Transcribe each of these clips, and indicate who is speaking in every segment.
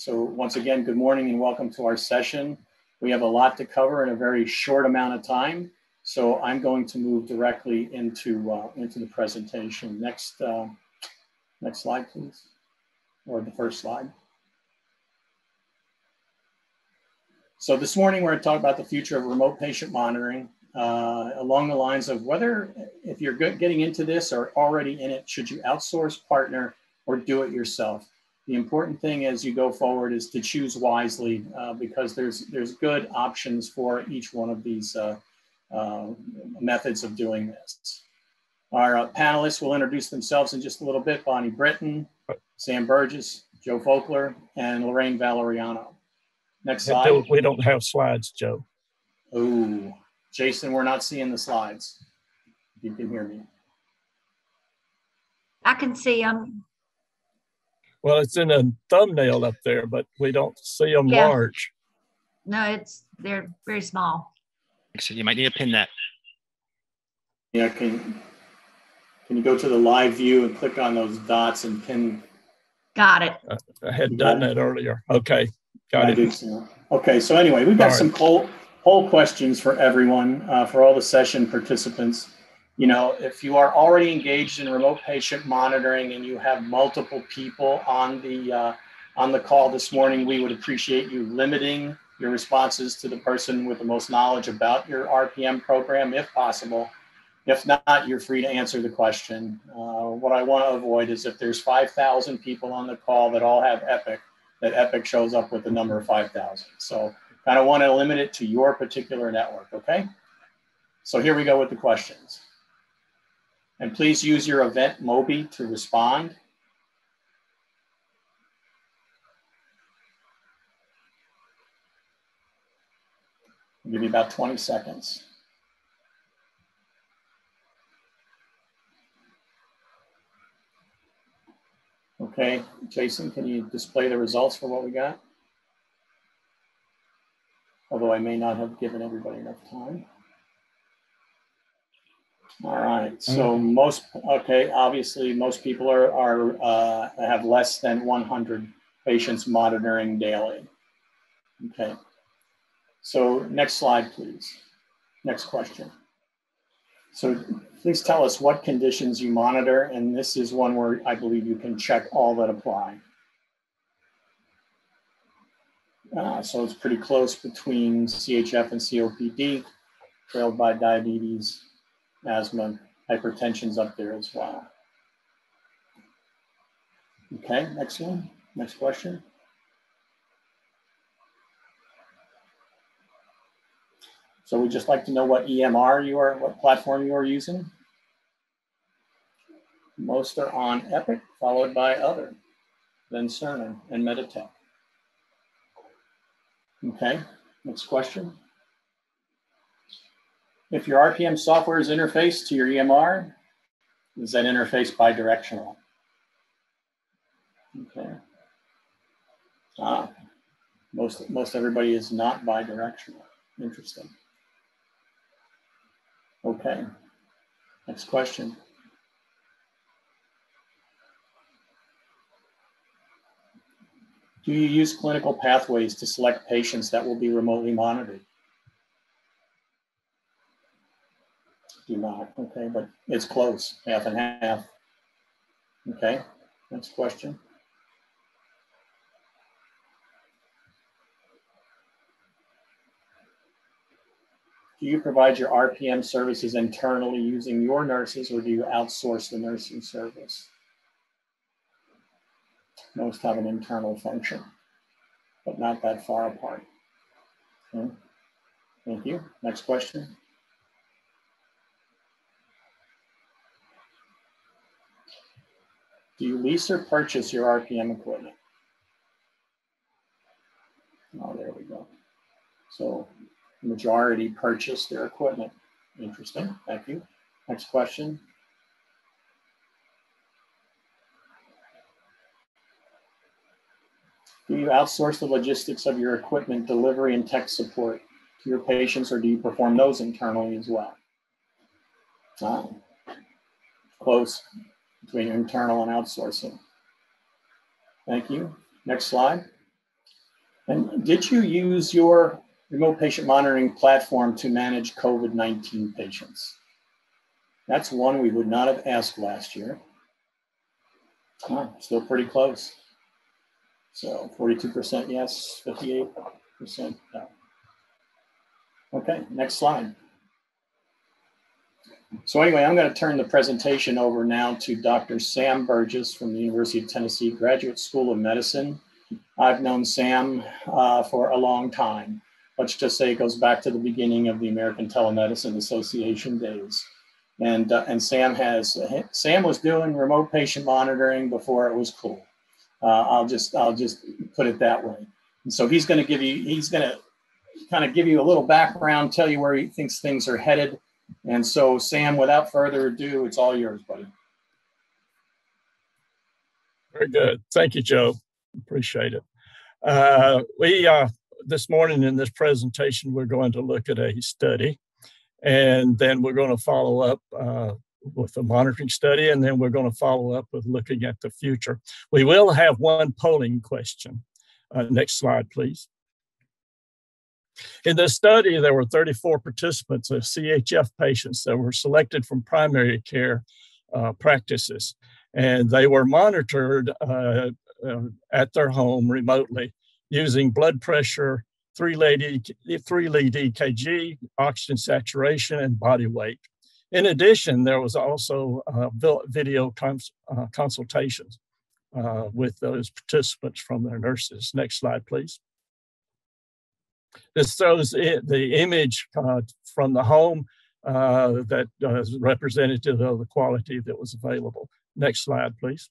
Speaker 1: So once again, good morning and welcome to our session. We have a lot to cover in a very short amount of time. So I'm going to move directly into the presentation. Next slide, please, or the first slide. So this morning, we're going to talk about the future of remote patient monitoring along the lines of whether, if you're getting into this or already in it, should you outsource, partner, or do it yourself? The important thing as you go forward is to choose wisely because there's good options for each one of these methods of doing this. Our panelists will introduce themselves in just a little bit. Bonnie Britton, Sam Burgess, Joe Folkler, and Lorraine Valeriano. Next slide.
Speaker 2: We don't have slides, Joe.
Speaker 1: Oh, Jason, we're not seeing the slides. If you can hear me.
Speaker 3: I can see them.
Speaker 2: Well, it's in a thumbnail up there, but we don't see them large.
Speaker 3: No, they're very small.
Speaker 4: So you might need to pin that.
Speaker 1: Yeah, can you go to the live view and click on those dots and pin?
Speaker 3: Got it.
Speaker 2: I had done that earlier. Okay, got it.
Speaker 1: Okay, so anyway, we've got some poll questions for everyone, for all the session participants. You know, if you are already engaged in remote patient monitoring and you have multiple people on the call this morning, we would appreciate you limiting your responses to the person with the most knowledge about your RPM program, if possible. If not, you're free to answer the question. What I want to avoid is if there's 5,000 people on the call that all have Epic, that Epic shows up with the number 5,000. So kind of want to limit it to your particular network, okay? So here we go with the questions. And please use your event Mobi to respond. I'll give you about 20 seconds. Okay, Jason, can you display the results for what we got? Although I may not have given everybody enough time. All right, so obviously most people have less than 100 patients monitoring daily. Okay, so next slide, please. Next question. So please tell us what conditions you monitor, and this is one where I believe you can check all that apply. So it's pretty close between CHF and COPD, trailed by diabetes, asthma, hypertension's up there as well. Okay, next one, next question. So we'd just like to know what EMR what platform you are using. Most are on Epic, followed by other, then Cerner and Meditech. Okay, next question. If your RPM software is interfaced to your EMR, is that interface bidirectional? Okay. Most everybody is not bidirectional. Interesting. Okay. Next question. Do you use clinical pathways to select patients that will be remotely monitored? Do not, okay, but it's close, half and half. Okay, next question. Do you provide your RPM services internally using your nurses, or do you outsource the nursing service? Most have an internal function, but not that far apart. Okay. Thank you. Next question. Do you lease or purchase your RPM equipment? Oh, there we go. So the majority purchase their equipment. Interesting, thank you. Next question. Do you outsource the logistics of your equipment delivery and tech support to your patients, or do you perform those internally as well? Close between internal and outsourcing. Thank you. Next slide. And did you use your remote patient monitoring platform to manage COVID-19 patients? That's one we would not have asked last year. Oh, still pretty close. So 42% yes, 58% no. Okay, next slide. So anyway, I'm going to turn the presentation over now to Dr. Sam Burgess from the University of Tennessee Graduate School of Medicine. I've known Sam for a long time. Let's just say it goes back to the beginning of the American Telemedicine Association days. And Sam was doing remote patient monitoring before it was cool. I'll just put it that way. And so he's going to kind of give you a little background, tell you where he thinks things are headed. And so, Sam, without further ado, it's all yours, buddy.
Speaker 2: Very good. Thank you, Joe. Appreciate it. This morning in this presentation, we're going to look at a study, and then we're going to follow up with a monitoring study, and then we're going to follow up with looking at the future. We will have one polling question. Next slide, please. In this study, there were 34 participants of CHF patients that were selected from primary care practices, and they were monitored at their home remotely using blood pressure, 3-lead EKG, oxygen saturation, and body weight. In addition, there was also video consultations with those participants from their nurses. Next slide, please. This shows the image from the home that is representative of the quality that was available. Next slide, please.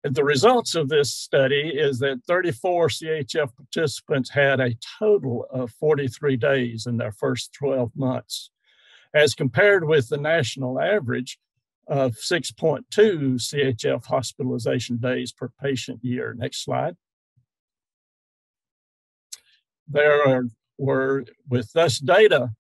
Speaker 2: And the results of this study is that 34 CHF participants had a total of 43 days in their first 12 months, as compared with the national average of 6.2 CHF hospitalization days per patient year. Next slide. With this data,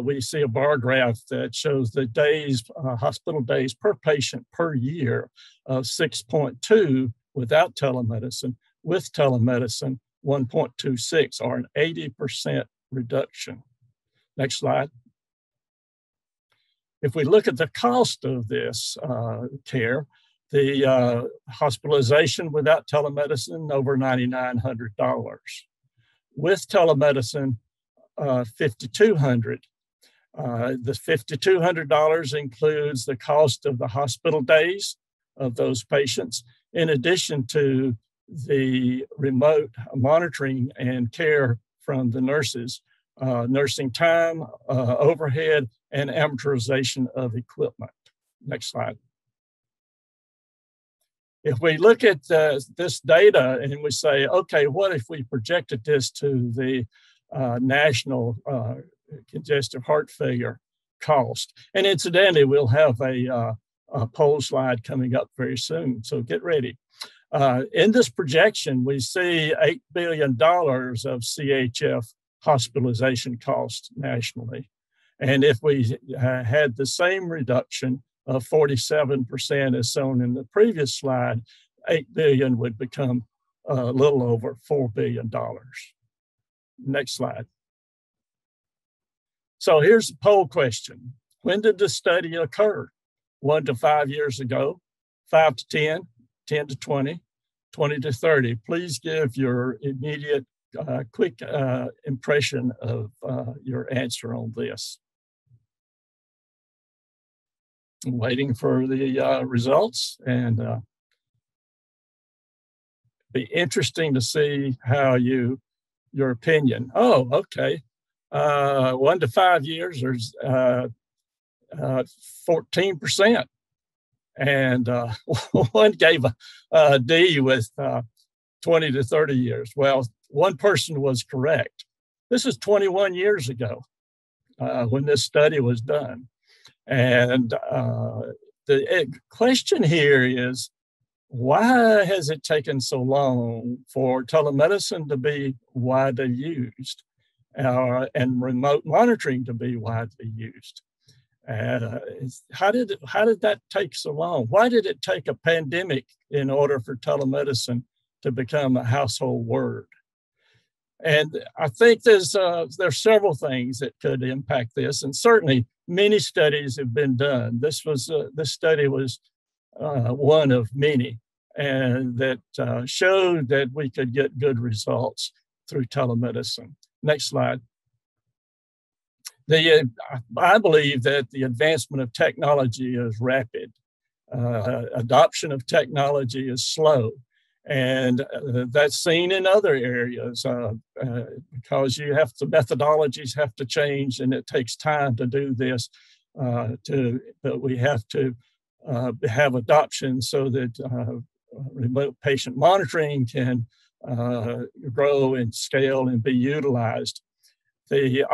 Speaker 2: we see a bar graph that shows the days, hospital days per patient per year of 6.2 without telemedicine. With telemedicine, 1.26, or an 80% reduction. Next slide. If we look at the cost of this care, the hospitalization without telemedicine, over $9,900. With telemedicine, $5,200. The $5,200 includes the cost of the hospital days of those patients, in addition to the remote monitoring and care from the nurses, nursing time, overhead, and amortization of equipment. Next slide. If we look at this data and we say, okay, what if we projected this to the national congestive heart failure cost? And incidentally, we'll have a poll slide coming up very soon, so get ready. In this projection, we see $8 billion of CHF hospitalization costs nationally. And if we had the same reduction of 47% as shown in the previous slide, $8 billion would become a little over $4 billion. Next slide. So here's the poll question. When did the study occur? 1 to 5 years ago, 5 to 10, 10 to 20, 20 to 30. Please give your immediate quick impression of your answer on this. I'm waiting for the results, and be interesting to see how your opinion. Oh, okay. 1 to 5 years, there's 14%. And one gave a D with 20 to 30 years. Well, one person was correct. This is 21 years ago when this study was done. And the question here is, why has it taken so long for telemedicine to be widely used and remote monitoring to be widely used? How did that take so long? Why did it take a pandemic in order for telemedicine to become a household word. And I think there's several things that could impact this, and certainly many studies have been done. This study was one of many, and that showed that we could get good results through telemedicine. Next slide. I believe that the advancement of technology is rapid. Adoption of technology is slow. And that's seen in other areas because methodologies have to change, and it takes time to do this. But we have to have adoption so that remote patient monitoring can grow and scale and be utilized. We've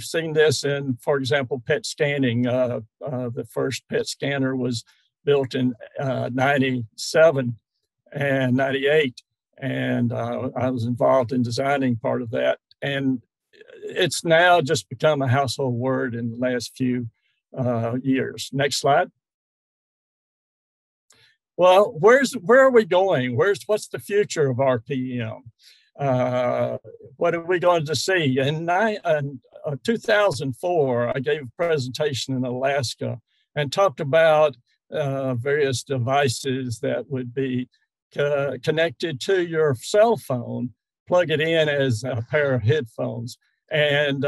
Speaker 2: seen this in, for example, PET scanning. The first PET scanner was built in 97 and 98. And I was involved in designing part of that. And it's now just become a household word in the last few years. Next slide. Well, where are we going? What's the future of RPM? What are we going to see? In 2004, I gave a presentation in Alaska and talked about various devices that would be connected to your cell phone, plug it in as a pair of headphones, and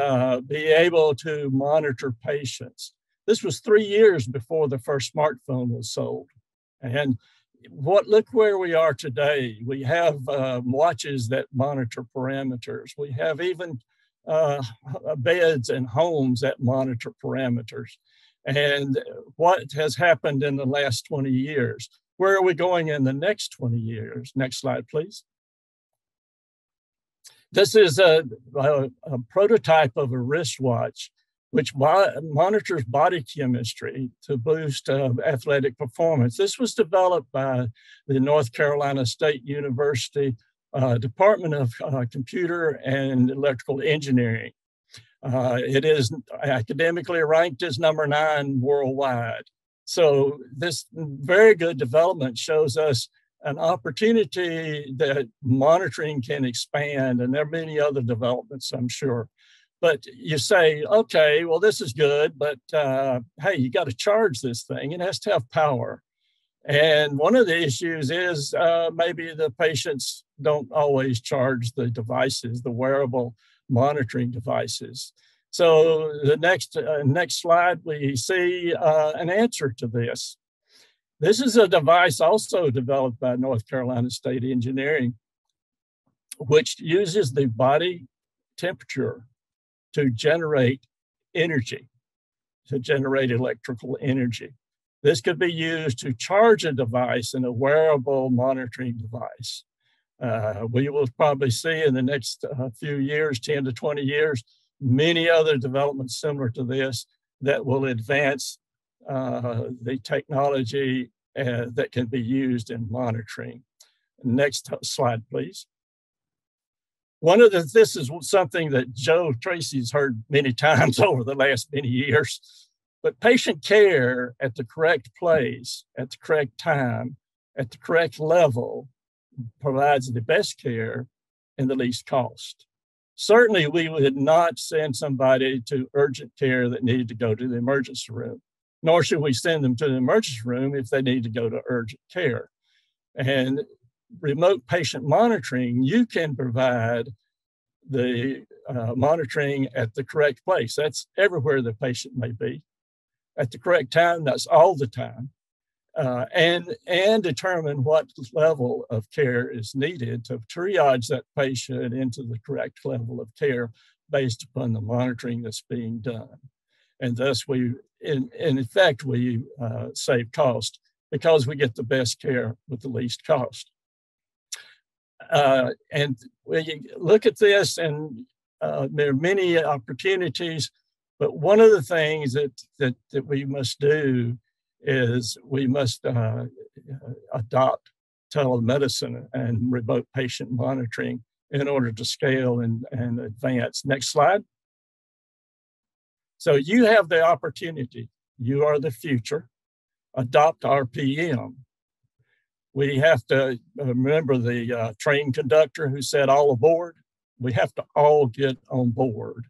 Speaker 2: be able to monitor patients. This was 3 years before the first smartphone was sold. And look where we are today. We have watches that monitor parameters. We have even beds and homes that monitor parameters. And what has happened in the last 20 years? Where are we going in the next 20 years? Next slide, please. This is a prototype of a wristwatch which monitors body chemistry to boost athletic performance. This was developed by the North Carolina State University Department of Computer and Electrical Engineering. It is academically ranked as number 9 worldwide. So this very good development shows us an opportunity that monitoring can expand, and there are many other developments, I'm sure. But you say, okay, well, this is good, but hey, you got to charge this thing. It has to have power. And one of the issues is maybe the patients don't always charge the devices, the wearable monitoring devices. So the next slide, we see an answer to this. This is a device also developed by North Carolina State Engineering, which uses the body temperature to generate energy, to generate electrical energy. This could be used to charge a device in a wearable monitoring device. We will probably see in the next few years, 10 to 20 years, many other developments similar to this that will advance the technology that can be used in monitoring. Next slide, please. This is something that Joe Tracy's heard many times over the last many years, but patient care at the correct place, at the correct time, at the correct level provides the best care and the least cost. Certainly, we would not send somebody to urgent care that needed to go to the emergency room, nor should we send them to the emergency room if they need to go to urgent care. And remote patient monitoring, you can provide the monitoring at the correct place. That's everywhere the patient may be. At the correct time, that's all the time. And determine what level of care is needed to triage that patient into the correct level of care based upon the monitoring that's being done. And thus in effect, we save cost because we get the best care with the least cost. And when you look at this, and there are many opportunities, but one of the things that we must do is we must adopt telemedicine and remote patient monitoring in order to scale and advance. Next slide. So you have the opportunity. You are the future. Adopt RPM. We have to remember the train conductor who said all aboard. We have to all get on board.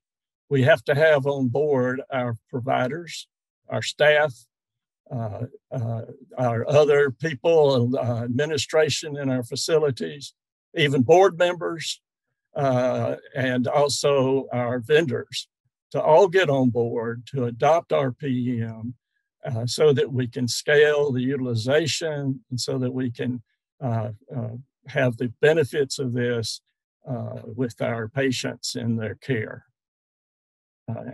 Speaker 2: We have to have on board our providers, our staff, our other people, administration in our facilities, even board members, and also our vendors, to all get on board to adopt our PM so that we can scale the utilization and so that we can have the benefits of this with our patients in their care.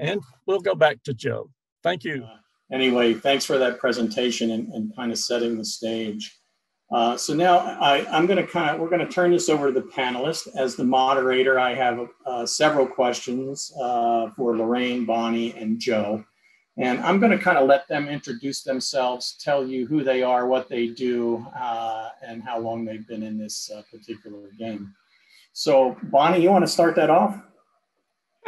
Speaker 2: And we'll go back to Joe. Thank you.
Speaker 1: Anyway, thanks for that presentation and kind of setting the stage. So now we're going to turn this over to the panelists. As the moderator, I have several questions for Lorraine, Bonnie, and Joe. And I'm going to kind of let them introduce themselves, tell you who they are, what they do, and how long they've been in this particular game. So Bonnie, you want to start that off?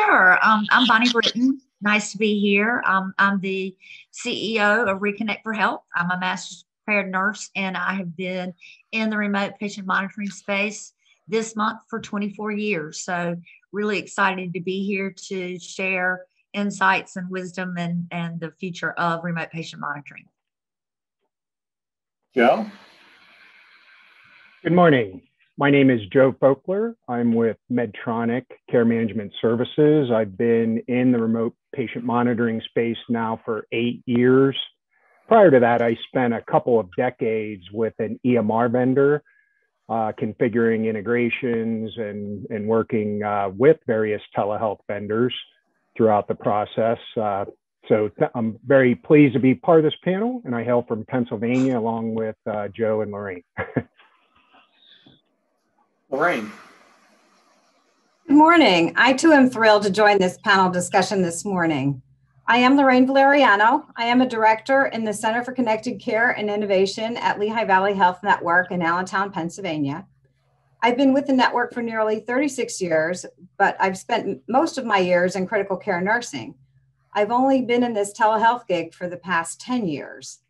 Speaker 3: Sure. I'm Bonnie Britton. Nice to be here. I'm the CEO of Reconnect for Health. I'm a master's prepared nurse, and I have been in the remote patient monitoring space this month for 24 years. So really excited to be here to share insights and wisdom and the future of remote patient monitoring.
Speaker 1: Joe?
Speaker 5: Good morning. My name is Joe Folkler. I'm with Medtronic Care Management Services. I've been in the remote patient monitoring space now for 8 years. Prior to that, I spent a couple of decades with an EMR vendor, configuring integrations and working with various telehealth vendors throughout the process. So I'm very pleased to be part of this panel, and I hail from Pennsylvania along with Joe and Lorraine.
Speaker 1: Lorraine.
Speaker 6: Good morning. I too am thrilled to join this panel discussion this morning. I am Lorraine Valeriano. I am a director in the Center for Connected Care and Innovation at Lehigh Valley Health Network in Allentown, Pennsylvania. I've been with the network for nearly 36 years, but I've spent most of my years in critical care nursing. I've only been in this telehealth gig for the past 10 years.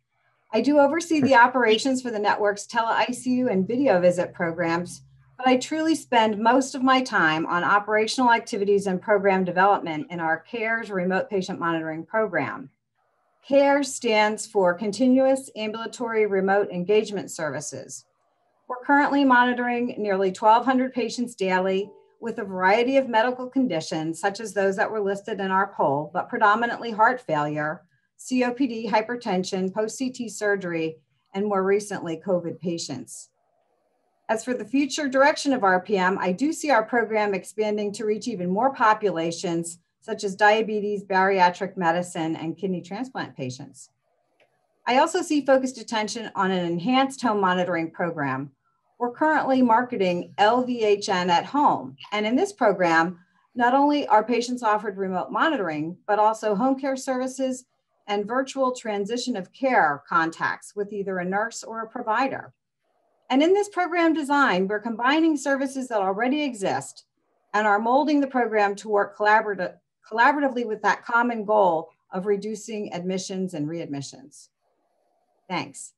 Speaker 6: I do oversee the operations for the network's tele-ICU and video visit programs, but I truly spend most of my time on operational activities and program development in our CARES remote patient monitoring program. CARES stands for Continuous Ambulatory Remote Engagement Services. We're currently monitoring nearly 1,200 patients daily with a variety of medical conditions, such as those that were listed in our poll, but predominantly heart failure, COPD, hypertension, post-CT surgery, and more recently, COVID patients. As for the future direction of RPM, I do see our program expanding to reach even more populations, such as diabetes, bariatric medicine, and kidney transplant patients. I also see focused attention on an enhanced home monitoring program. We're currently marketing LVHN at home. And in this program, not only are patients offered remote monitoring, but also home care services and virtual transition of care contacts with either a nurse or a provider. And in this program design, we're combining services that already exist and are molding the program to work collaboratively with that common goal of reducing admissions and readmissions. Thanks.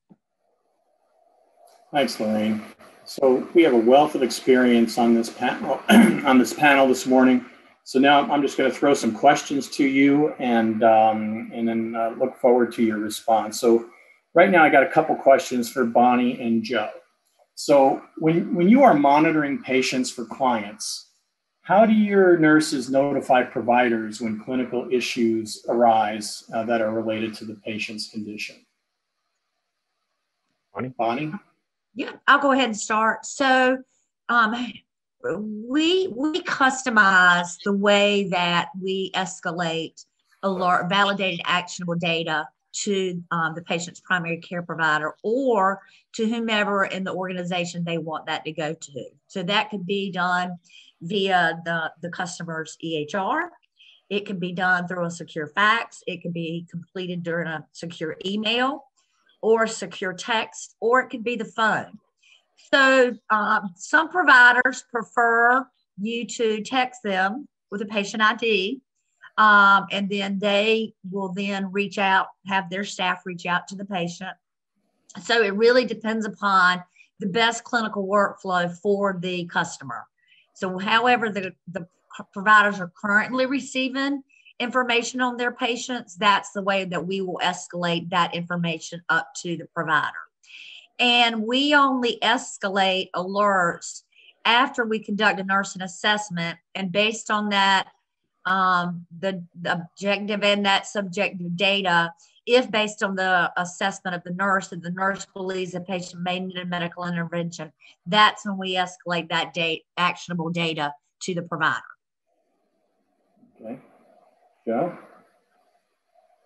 Speaker 1: Thanks, Lorraine. So we have a wealth of experience on this panel this morning. So now I'm just going to throw some questions to you and then look forward to your response. So right now I got a couple questions for Bonnie and Joe. So when you are monitoring patients for clients, how do your nurses notify providers when clinical issues arise that are related to the patient's condition? Bonnie?
Speaker 3: Yeah, I'll go ahead and start. So we customize the way that we escalate validated actionable data to the patient's primary care provider or to whomever in the organization they want that to go to. So that could be done via the customer's EHR. It can be done through a secure fax. It can be completed during a secure email or secure text, or it could be the phone. So some providers prefer you to text them with a patient ID. And then they will then have their staff reach out to the patient. So it really depends upon the best clinical workflow for the customer. So however the providers are currently receiving information on their patients, that's the way that we will escalate that information up to the provider. And we only escalate alerts after we conduct a nursing assessment, and based on that, the objective and that subjective data, if based on the assessment of the nurse and the nurse believes the patient may need a medical intervention, that's when we escalate that actionable data to the provider.
Speaker 1: Okay. Joe?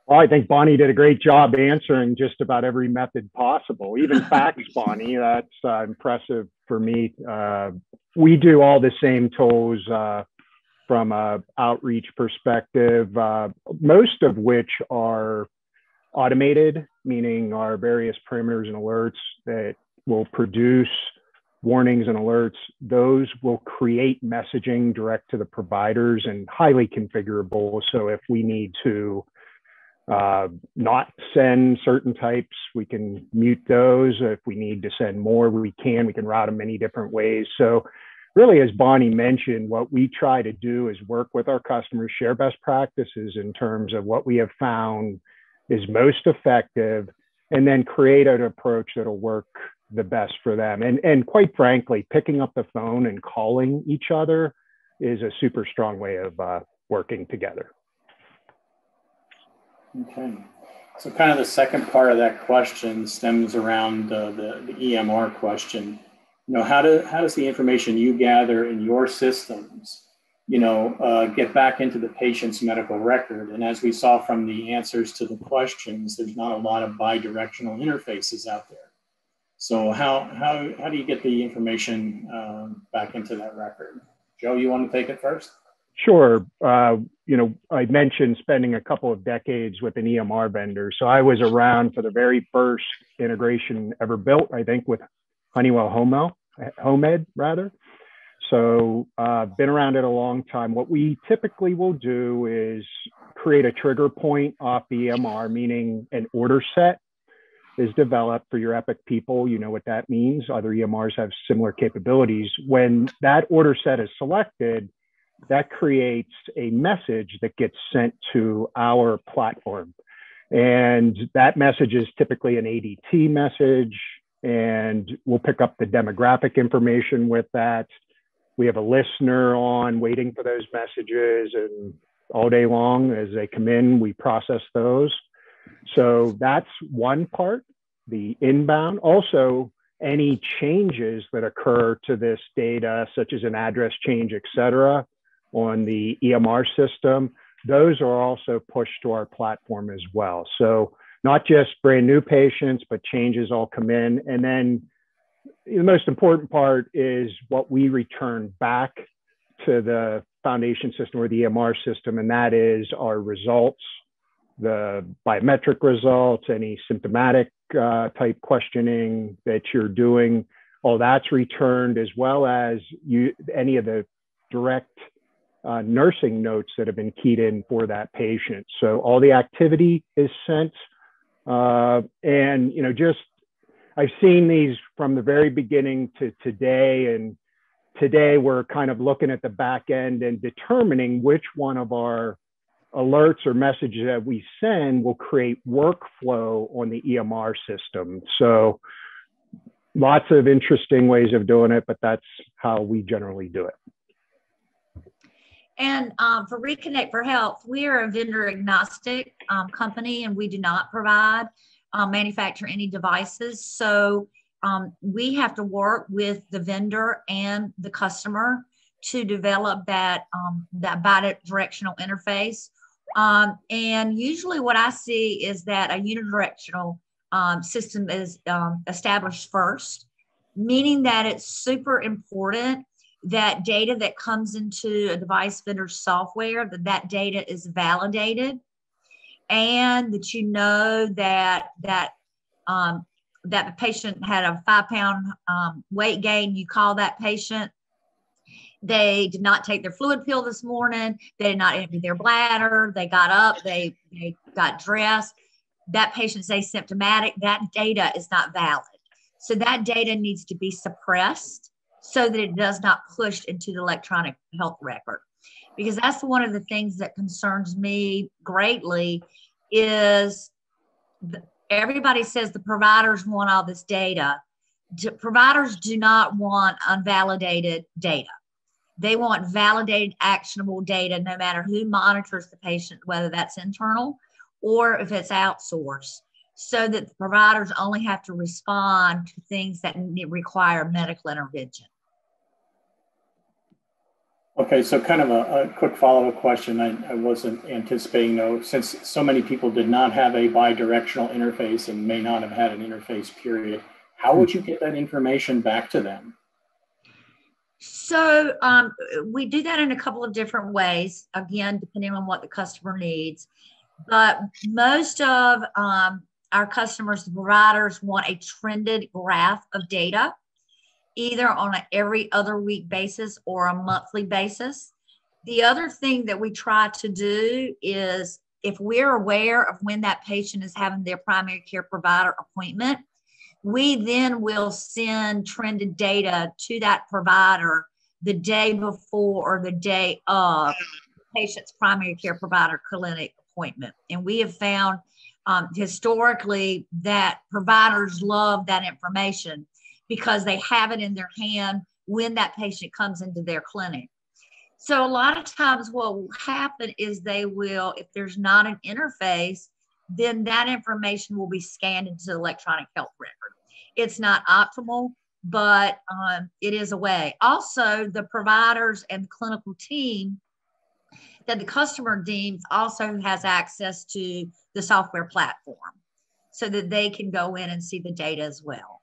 Speaker 5: Well, I think Bonnie did a great job answering just about every method possible, even fax, Bonnie. That's impressive for me. We do all the same tools from an outreach perspective, most of which are automated, meaning our various parameters and alerts that will produce warnings and alerts. Those will create messaging direct to the providers and highly configurable. So if we need to not send certain types, we can mute those. If we need to send more, we can route them many different ways. So really, as Bonnie mentioned, what we try to do is work with our customers, share best practices in terms of what we have found is most effective, and then create an approach that'll work the best for them. And quite frankly, picking up the phone and calling each other is a super strong way of working together.
Speaker 1: Okay. So kind of the second part of that question stems around the EMR question. You know, how does the information you gather in your systems, get back into the patient's medical record? And as we saw from the answers to the questions, there's not a lot of bi-directional interfaces out there. So how do you get the information back into that record? Joe, you want to take it first?
Speaker 5: Sure. I mentioned spending a couple of decades with an EMR vendor. So I was around for the very first integration ever built, I think, with Honeywell HomeEd rather. So been around it a long time. What we typically will do is create a trigger point off the EMR, meaning an order set is developed for your Epic people. You know what that means. Other EMRs have similar capabilities. When that order set is selected, that creates a message that gets sent to our platform. And that message is typically an ADT message, and we'll pick up the demographic information with that. We have a listener on waiting for those messages, and all day long as they come in, we process those. So that's one part, the inbound. Also, any changes that occur to this data, such as an address change, et cetera, on the EMR system, those are also pushed to our platform as well. So not just brand new patients, but changes all come in. And then the most important part is what we return back to the foundation system or the EMR system, and that is our results, the biometric results, any symptomatic type questioning that you're doing, all that's returned, as well as any of the direct nursing notes that have been keyed in for that patient. So all the activity is sent. And, I've seen these from the very beginning to today. And today we're kind of looking at the back end and determining which one of our alerts or messages that we send will create workflow on the EMR system. So lots of interesting ways of doing it, but that's how we generally do it.
Speaker 3: And for Reconnect for Health, we are a vendor agnostic company, and we do not provide manufacture any devices. So we have to work with the vendor and the customer to develop that bi-directional interface. And usually what I see is that a unidirectional system is established first, meaning that it's super important that data that comes into a device vendor's software, that data is validated, and that that the patient had a 5-pound weight gain. You call that patient, they did not take their fluid pill this morning, they did not empty their bladder, they got up, they got dressed, that patient's asymptomatic, that data is not valid. So that data needs to be suppressed so that it does not push into the electronic health record. Because that's one of the things that concerns me greatly is everybody says the providers want all this data. Providers do not want unvalidated data. They want validated, actionable data, no matter who monitors the patient, whether that's internal or if it's outsourced, so that the providers only have to respond to things that require medical intervention.
Speaker 1: Okay, so kind of a quick follow-up question. I wasn't anticipating, though, since so many people did not have a bi-directional interface and may not have had an interface period, how would you get that information back to them?
Speaker 3: So we do that in a couple of different ways, again, depending on what the customer needs. But most of our customers, the providers, want a trended graph of data, either on an every other week basis or a monthly basis. The other thing that we try to do is, if we're aware of when that patient is having their primary care provider appointment, we then will send trended data to that provider the day before or the day of the patient's primary care provider clinic appointment. And we have found historically that providers love that information because they have it in their hand when that patient comes into their clinic. So a lot of times what will happen is they will, if there's not an interface, then that information will be scanned into the electronic health record. It's not optimal, but it is a way. Also, the providers and the clinical team that the customer deems also has access to the software platform so that they can go in and see the data as well.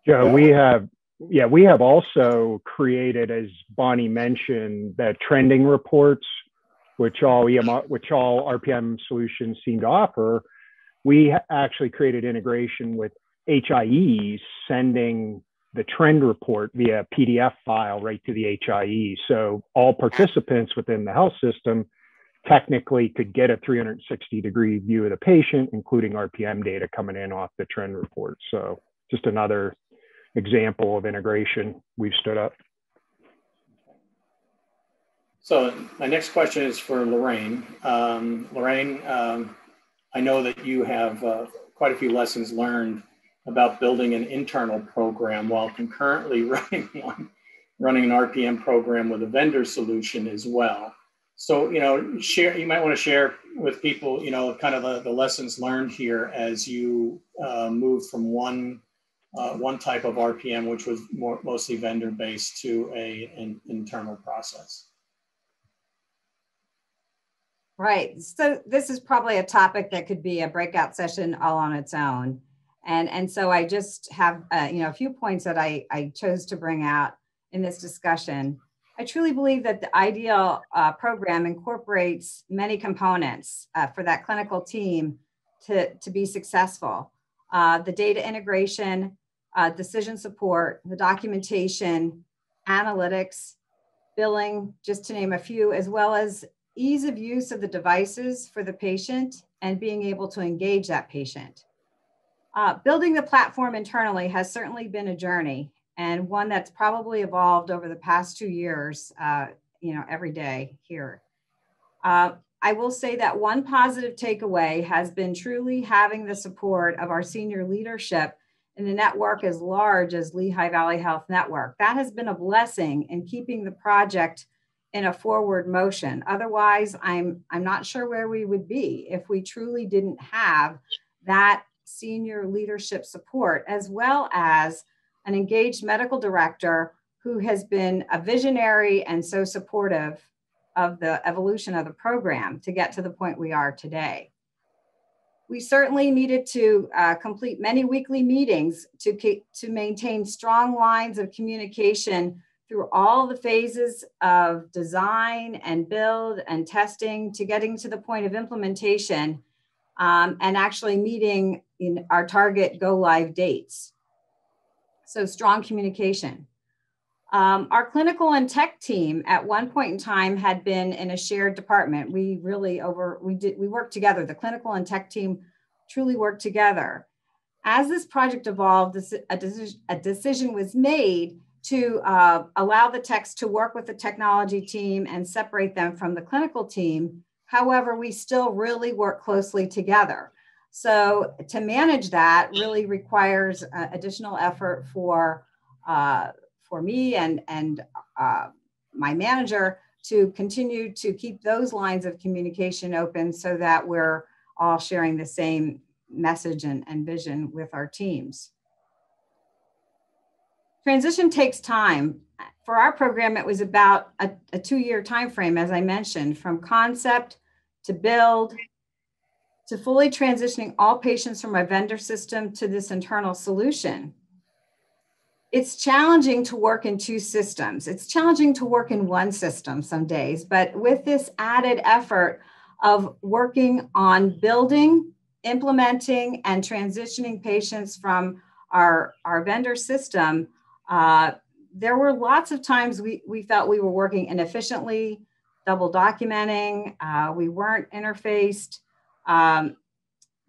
Speaker 5: Joe, we have also created, as Bonnie mentioned, the trending reports, which all RPM solutions seem to offer. We actually created integration with HIEs, sending the trend report via PDF file right to the HIE. So all participants within the health system technically could get a 360-degree view of the patient, including RPM data coming in off the trend report. So just another example of integration we've stood up.
Speaker 1: So my next question is for Lorraine. Lorraine, I know that you have quite a few lessons learned about building an internal program while concurrently running an RPM program with a vendor solution as well. So, you might want to share with people, kind of the lessons learned here as you moved from one type of RPM, which was mostly vendor-based, to an internal process.
Speaker 6: Right. So this is probably a topic that could be a breakout session all on its own. And so I just have, a few points that I chose to bring out in this discussion. I truly believe that the ideal program incorporates many components for that clinical team to be successful. The data integration, decision support, the documentation, analytics, billing, just to name a few, as well as ease of use of the devices for the patient and being able to engage that patient. Building the platform internally has certainly been a journey, and one that's probably evolved over the past 2 years, every day here. I will say that one positive takeaway has been truly having the support of our senior leadership in a network as large as Lehigh Valley Health Network. That has been a blessing in keeping the project in a forward motion. Otherwise, I'm not sure where we would be if we truly didn't have that senior leadership support, as well as an engaged medical director who has been a visionary and so supportive of the evolution of the program to get to the point we are today. We certainly needed to complete many weekly meetings to maintain strong lines of communication through all the phases of design and build and testing to getting to the point of implementation and actually meeting in our target go live dates. So strong communication. Our clinical and tech team at one point in time had been in a shared department. We worked together. The clinical and tech team truly worked together. as this project evolved, a decision was made to allow the techs to work with the technology team and separate them from the clinical team. However, we still really work closely together. So to manage that really requires additional effort for me and my manager to continue to keep those lines of communication open so that we're all sharing the same message and vision with our teams. Transition takes time. For our program, it was about a 2-year time frame, as I mentioned, from concept to build to fully transitioning all patients from a vendor system to this internal solution. It's challenging to work in 2 systems. It's challenging to work in 1 system some days, but with this added effort of working on building, implementing, and transitioning patients from our vendor system, there were lots of times we felt we were working inefficiently, double documenting, we weren't interfaced,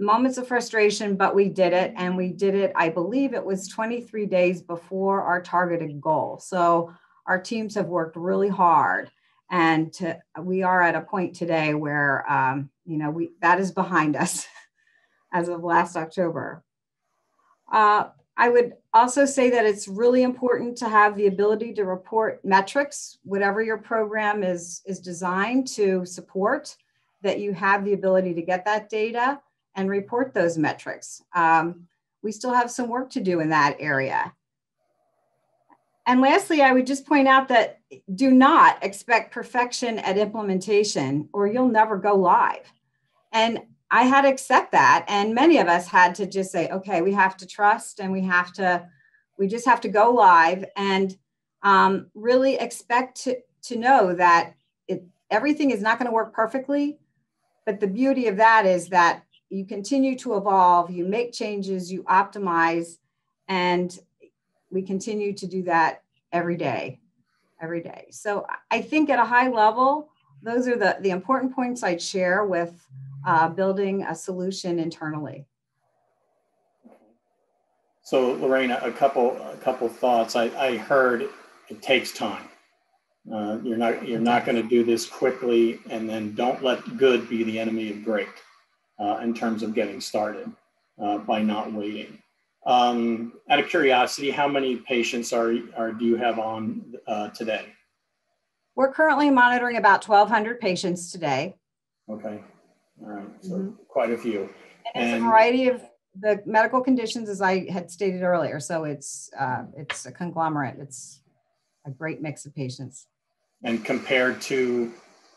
Speaker 6: moments of frustration, but we did it. And we did it, I believe it was 23 days before our targeted goal. So our teams have worked really hard. And we are at a point today where, that is behind us as of last October. I would also say that it's really important to have the ability to report metrics, whatever your program is designed to support, that you have the ability to get that data and report those metrics. We still have some work to do in that area. And lastly, I would just point out that do not expect perfection at implementation or you'll never go live. And I had to accept that. And many of us had to just say, okay, we have to trust and we just have to go live and really expect to know that everything is not going to work perfectly. But the beauty of that is that you continue to evolve, you make changes, you optimize, and we continue to do that every day. So I think at a high level, those are the important points I'd share with building a solution internally.
Speaker 1: So Lorraine, a couple thoughts. I heard it takes time. You're not going to do this quickly, and then don't let good be the enemy of great in terms of getting started by not waiting. Out of curiosity, how many patients do you have on today?
Speaker 6: We're currently monitoring about 1,200 patients today. Okay,
Speaker 1: all right, so quite a few.
Speaker 6: And it's a variety of the medical conditions, as I had stated earlier. So it's a conglomerate. It's a great mix of patients.
Speaker 1: And compared to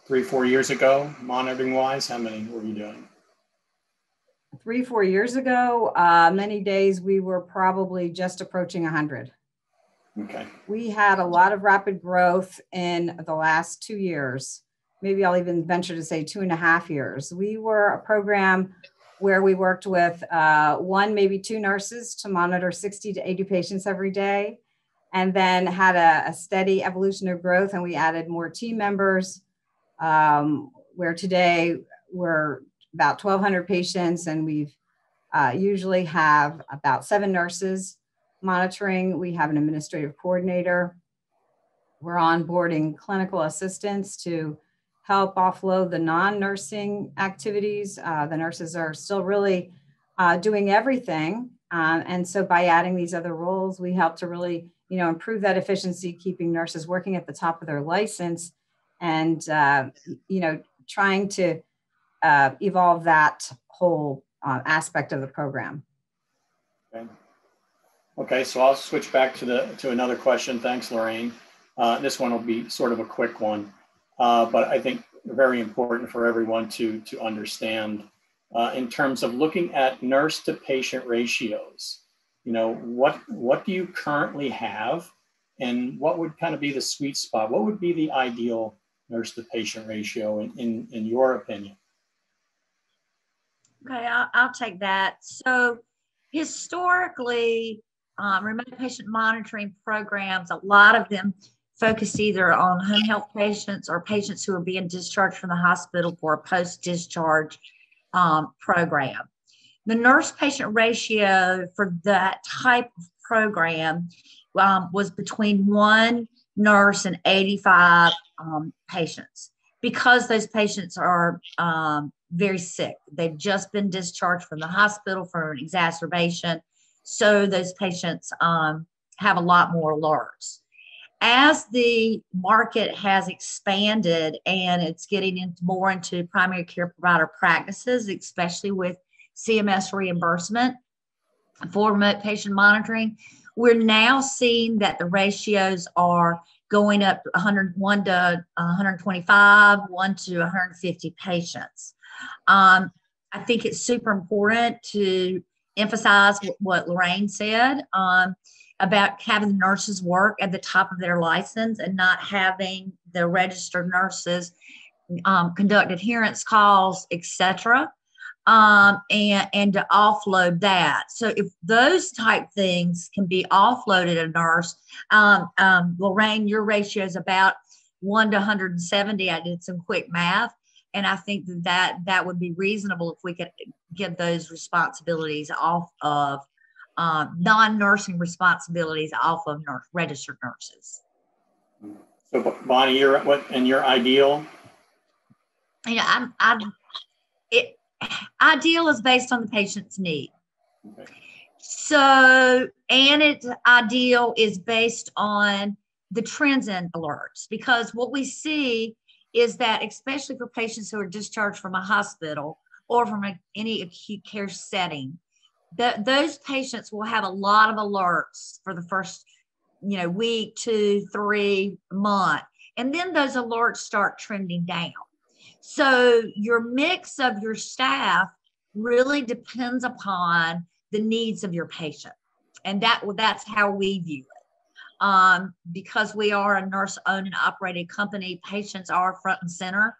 Speaker 1: 3-4 years ago, monitoring wise, how many were you doing?
Speaker 6: 3-4 years ago, many days we were probably just approaching 100.
Speaker 1: Okay.
Speaker 6: We had a lot of rapid growth in the last 2 years. Maybe I'll even venture to say 2.5 years. We were a program where we worked with 1, maybe 2 nurses to monitor 60 to 80 patients every day, and then had a steady evolution of growth, and we added more team members, where today we're about 1,200 patients, and we've usually have about 7 nurses monitoring. We have an administrative coordinator. We're onboarding clinical assistants to help offload the non-nursing activities. The nurses are still really doing everything. And so by adding these other roles, we help to really, improve that efficiency, keeping nurses working at the top of their license and, trying to evolve that whole aspect of the program.
Speaker 1: Okay, so I'll switch back to another question. Thanks, Lorraine. This one will be sort of a quick one, but I think very important for everyone to understand in terms of looking at nurse to patient ratios. What do you currently have, and what would kind of be the sweet spot? What would be the ideal nurse to patient ratio in your opinion?
Speaker 3: Okay, I'll take that. So historically, remote patient monitoring programs, a lot of them focus either on home health patients or patients who are being discharged from the hospital for a post-discharge program. The nurse-patient ratio for that type of program was between 1 nurse and 85 patients, because those patients are very sick. They've just been discharged from the hospital for an exacerbation. So those patients have a lot more alerts. As the market has expanded and it's getting more into primary care provider practices, especially with CMS reimbursement for remote patient monitoring, we're now seeing that the ratios are going up 101 to 125, 1 to 150 patients. I think it's super important to emphasize what Lorraine said about having the nurses work at the top of their license and not having the registered nurses conduct adherence calls, etc. And to offload that. So if those type things can be offloaded a nurse, Lorraine, your ratio is about 1 to 170. I did some quick math, and I think that would be reasonable if we could get those responsibilities off of non-nursing responsibilities off of registered nurses.
Speaker 1: So Bonnie, your ideal?
Speaker 3: Yeah, ideal is based on the patient's need. Okay. So, and its ideal is based on the trends in alerts, because what we see is that, especially for patients who are discharged from a hospital or from any acute care setting, those patients will have a lot of alerts for the first, week, 2, 3 months, and then those alerts start trending down. So your mix of your staff really depends upon the needs of your patient, and that's how we view it. Because we are a nurse-owned and operated company, patients are front and center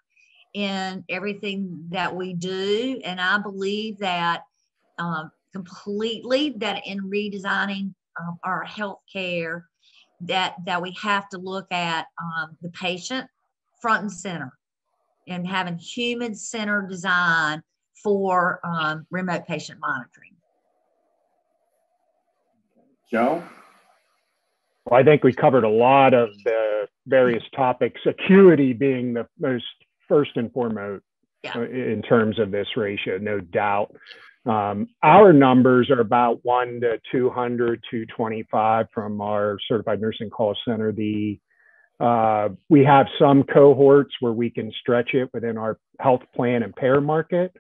Speaker 3: in everything that we do, and I believe that completely that in redesigning our healthcare, that we have to look at the patient front and center and having human-centered design for remote patient monitoring.
Speaker 1: Joe?
Speaker 5: Well, I think we covered a lot of the various topics, acuity being the most first and foremost in terms of this ratio, no doubt. Our numbers are about 1 to 200, 225 from our certified nursing call center. We have some cohorts where we can stretch it within our health plan and payer market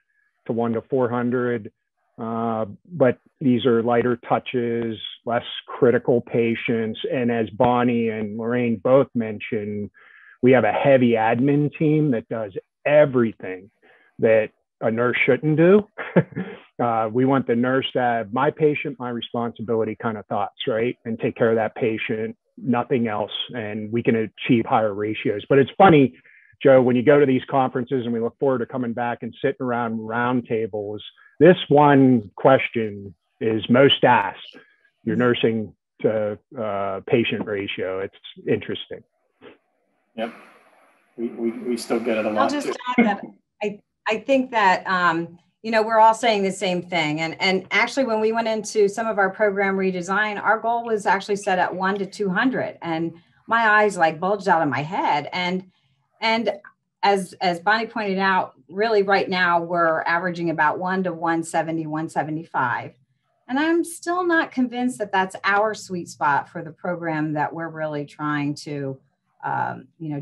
Speaker 5: to 1 to 400. But these are lighter touches, less critical patients. And as Bonnie and Lorraine both mentioned, we have a heavy admin team that does everything that a nurse shouldn't do. We want the nurse to have my patient, my responsibility kind of thoughts, right? And take care of that patient, nothing else. And we can achieve higher ratios. But it's funny, Joe, when you go to these conferences, and we look forward to coming back and sitting around round tables, this one question is most asked, your nursing to patient ratio. It's interesting.
Speaker 1: Yep. We still get it a lot.
Speaker 6: I'll just add that I think that, we're all saying the same thing. And actually, when we went into some of our program redesign, our goal was actually set at 1 to 200. And my eyes like bulged out of my head. And as Bonnie pointed out, really right now, we're averaging about 1 to 170, 175. And I'm still not convinced that that's our sweet spot for the program that we're really trying to,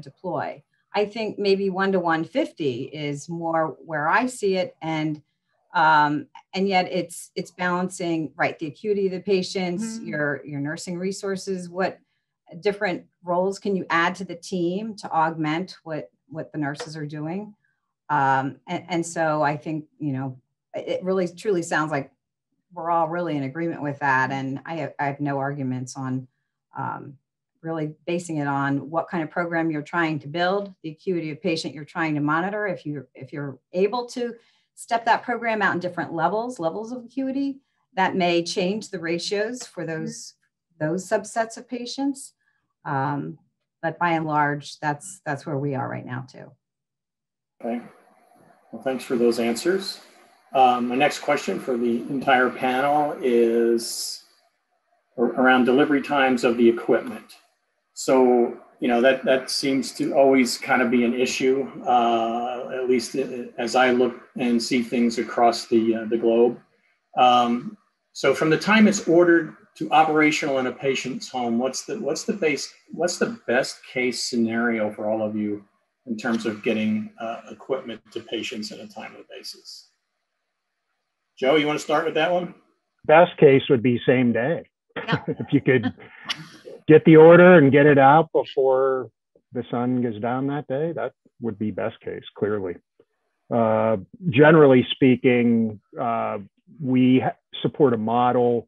Speaker 6: deploy. I think maybe 1 to 150 is more where I see it. And yet it's balancing, right, the acuity of the patients, your nursing resources, what different roles can you add to the team to augment what the nurses are doing. And so I think, it really truly sounds like we're all really in agreement with that. And I have no arguments on really basing it on what kind of program you're trying to build, the acuity of patient you're trying to monitor. If you're able to step that program out in different levels of acuity, that may change the ratios for those subsets of patients. But by and large, that's where we are right now too.
Speaker 1: Okay. Well, thanks for those answers. My next question for the entire panel is around delivery times of the equipment. So, that seems to always kind of be an issue, at least as I look and see things across the globe. So from the time it's ordered to operational in a patient's home, what's the best case scenario for all of you in terms of getting equipment to patients on a timely basis? Joe, you want to start with that one?
Speaker 5: Best case would be same day. If you could get the order and get it out before the sun goes down that day, that would be best case, clearly. Generally speaking, we support a model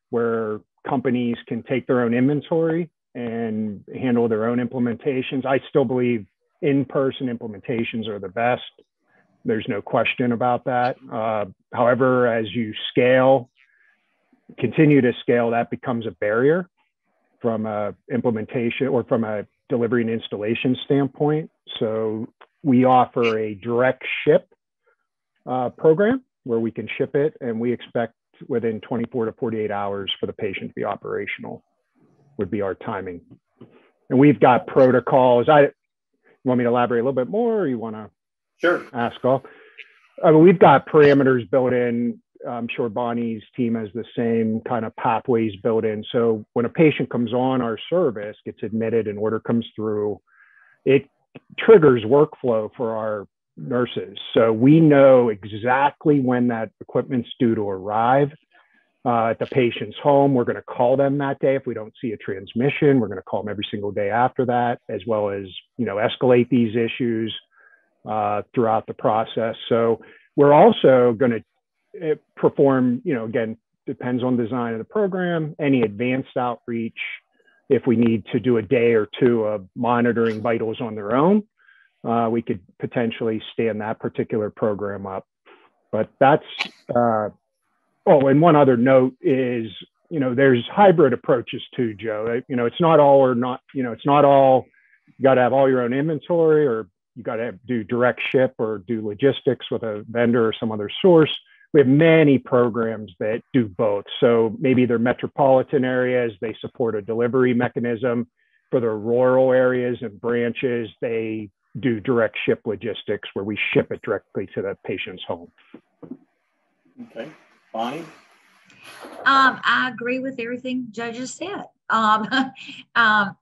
Speaker 5: where companies can take their own inventory and handle their own implementations. I still believe in-person implementations are the best. There's no question about that. However, as you continue to scale, that becomes a barrier from a implementation or from a delivery and installation standpoint. So we offer a direct ship program where we can ship it, and we expect within 24 to 48 hours for the patient to be operational would be our timing. And we've got protocols. You want me to elaborate a little bit more, or you want to ask all? We've got parameters built in. I'm sure Bonnie's team has the same kind of pathways built in. So when a patient comes on our service, gets admitted, an order comes through, it triggers workflow for our nurses. So we know exactly when that equipment's due to arrive at the patient's home. We're going to call them that day. If we don't see a transmission, we're going to call them every single day after that, as well as, escalate these issues throughout the process. So we're also going to perform, again, depends on design of the program, any advanced outreach. If we need to do a day or two of monitoring vitals on their own, we could potentially stand that particular program up. But that's, and one other note is, there's hybrid approaches too, Joe. It's not all or not, it's not all, you got to have all your own inventory, or you got to do direct ship or do logistics with a vendor or some other source. We have many programs that do both. So maybe they're metropolitan areas, they support a delivery mechanism. For the rural areas and branches, they do direct ship logistics where we ship it directly to the patient's home.
Speaker 1: Okay, Bonnie?
Speaker 3: I agree with everything Joe just said.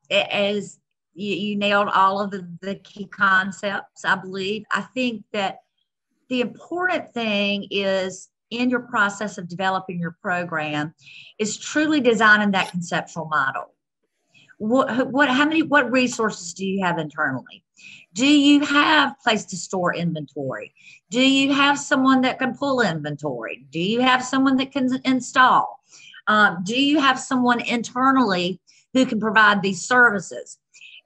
Speaker 3: As you nailed all of the key concepts, I believe. I think that the important thing is in your process of developing your program is truly designing that conceptual model. What resources do you have internally? Do you have place to store inventory? Do you have someone that can pull inventory? Do you have someone that can install? Do you have someone internally who can provide these services?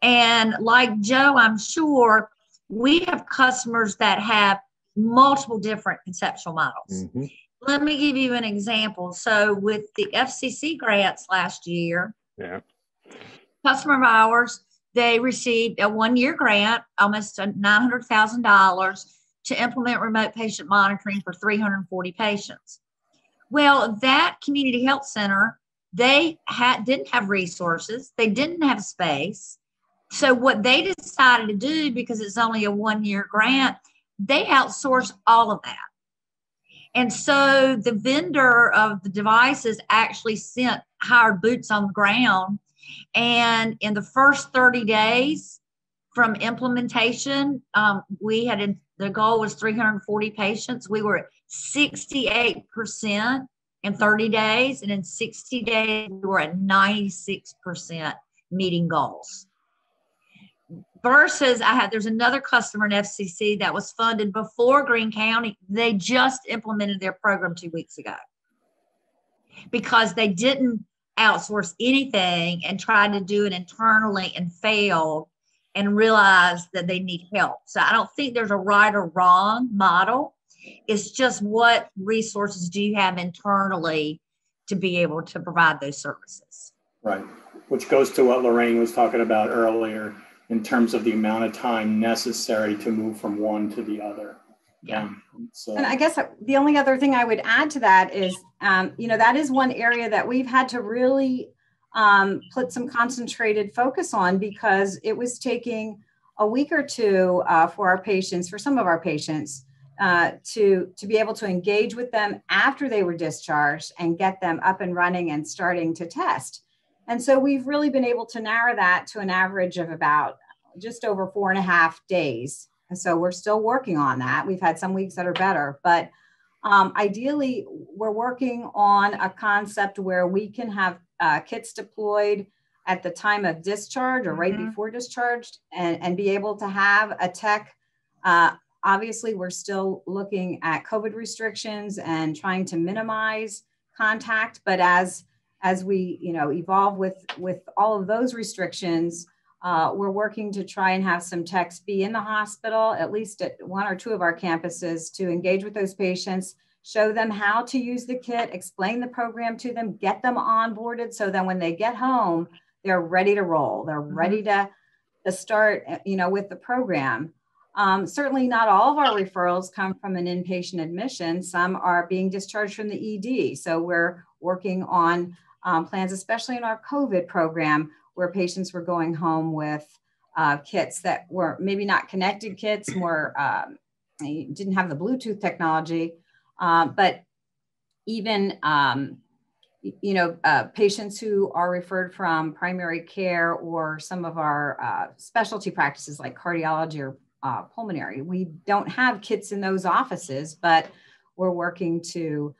Speaker 3: And like Joe, I'm sure we have customers that have multiple different conceptual models. Mm-hmm. Let me give you an example. So with the FCC grants last year, customer of ours, they received a 1-year grant, almost $900,000 to implement remote patient monitoring for 340 patients. Well, that community health center, they didn't have resources. They didn't have space. So what they decided to do, because it's only a 1-year grant, they outsource all of that. And so the vendor of the devices actually hired boots on the ground. And in the first 30 days from implementation, the goal was 340 patients. We were at 68% in 30 days. And in 60 days, we were at 96% meeting goals. Versus there's another customer in FCC that was funded before Greene County. They just implemented their program 2 weeks ago because they didn't outsource anything and tried to do it internally and failed and realized that they need help. So I don't think there's a right or wrong model. It's just what resources do you have internally to be able to provide those services.
Speaker 1: Right, which goes to what Lorraine was talking about earlier in terms of the amount of time necessary to move from one to the other. Yeah.
Speaker 6: And I guess the only other thing I would add to that is, that is one area that we've had to really put some concentrated focus on, because it was taking a week or two for some of our patients, to be able to engage with them after they were discharged and get them up and running and starting to test. And so we've really been able to narrow that to an average of about just over 4.5 days. And so we're still working on that. We've had some weeks that are better, but ideally we're working on a concept where we can have kits deployed at the time of discharge or right before discharge, and be able to have a tech. Obviously, we're still looking at COVID restrictions and trying to minimize contact, but as we evolve with all of those restrictions, we're working to try and have some techs be in the hospital, at least at 1 or 2 of our campuses, to engage with those patients, show them how to use the kit, explain the program to them, get them onboarded, so that when they get home, they're ready to roll. They're ready to start, with the program. Certainly not all of our referrals come from an inpatient admission. Some are being discharged from the ED. So we're working on plans, especially in our COVID program, where patients were going home with kits that were maybe not connected kits, more didn't have the Bluetooth technology, but even patients who are referred from primary care or some of our specialty practices like cardiology or pulmonary. We don't have kits in those offices, but we're working to,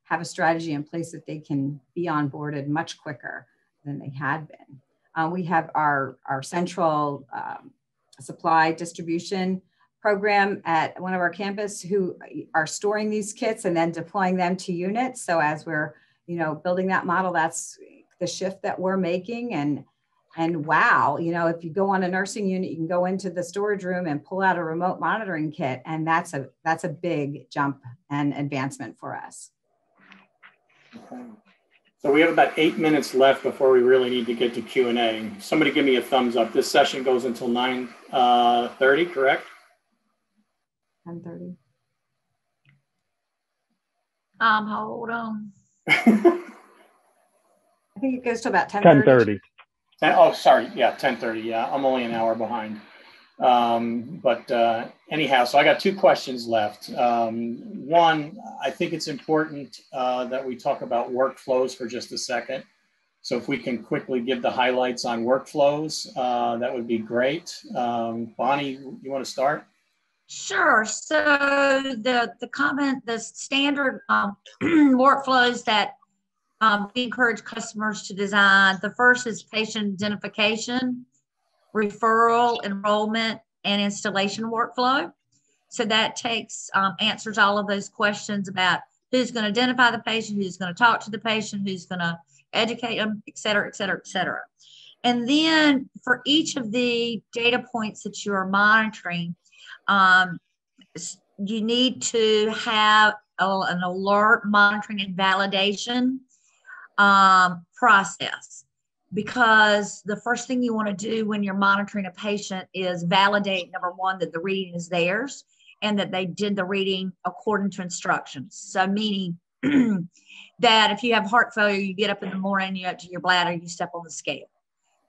Speaker 6: have a strategy in place that they can be onboarded much quicker than they had been. We have our central supply distribution program at one of our campus who are storing these kits and then deploying them to units. So as we're, building that model, that's the shift that we're making. And wow, if you go on a nursing unit, you can go into the storage room and pull out a remote monitoring kit. And that's a big jump and advancement for us.
Speaker 1: Okay. So we have about 8 minutes left before we really need to get to Q&A. Somebody give me a thumbs up. This session goes until 9:30, correct?
Speaker 6: 10:30.
Speaker 3: Hold on.
Speaker 6: I think it goes to about 10:30.
Speaker 5: 10:30.
Speaker 1: Oh, sorry. Yeah, 10:30. Yeah, I'm only an hour behind. Anyhow, so I got 2 questions left. One, I think it's important that we talk about workflows for just a second. So if we can quickly give the highlights on workflows, that would be great. Bonnie, you want to start?
Speaker 3: Sure. So the standard workflows that we encourage customers to design. The first is patient identification, referral, enrollment, and installation workflow. So that answers all of those questions about who's going to identify the patient, who's going to talk to the patient, who's going to educate them, et cetera, et cetera, et cetera. And then for each of the data points that you are monitoring, you need to have an alert, monitoring, and validation process, because the first thing you want to do when you're monitoring a patient is validate, number one, that the reading is theirs and that they did the reading according to instructions. So meaning that if you have heart failure, you get up in the morning, you empty your bladder, you step on the scale.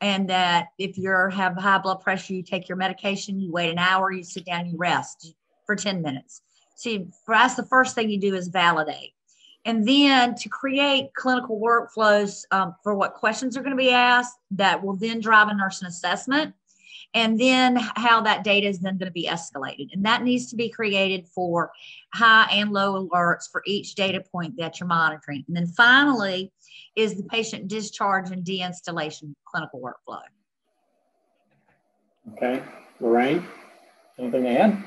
Speaker 3: And that if you have high blood pressure, you take your medication, you wait an hour, you sit down, you rest for 10 minutes. So for us, the first thing you do is validate. And then to create clinical workflows for what questions are going to be asked that will then drive a nursing assessment, and then how that data is then going to be escalated. And that needs to be created for high and low alerts for each data point that you're monitoring. And then finally is the patient discharge and deinstallation clinical workflow.
Speaker 1: Okay. Lorraine, anything to add?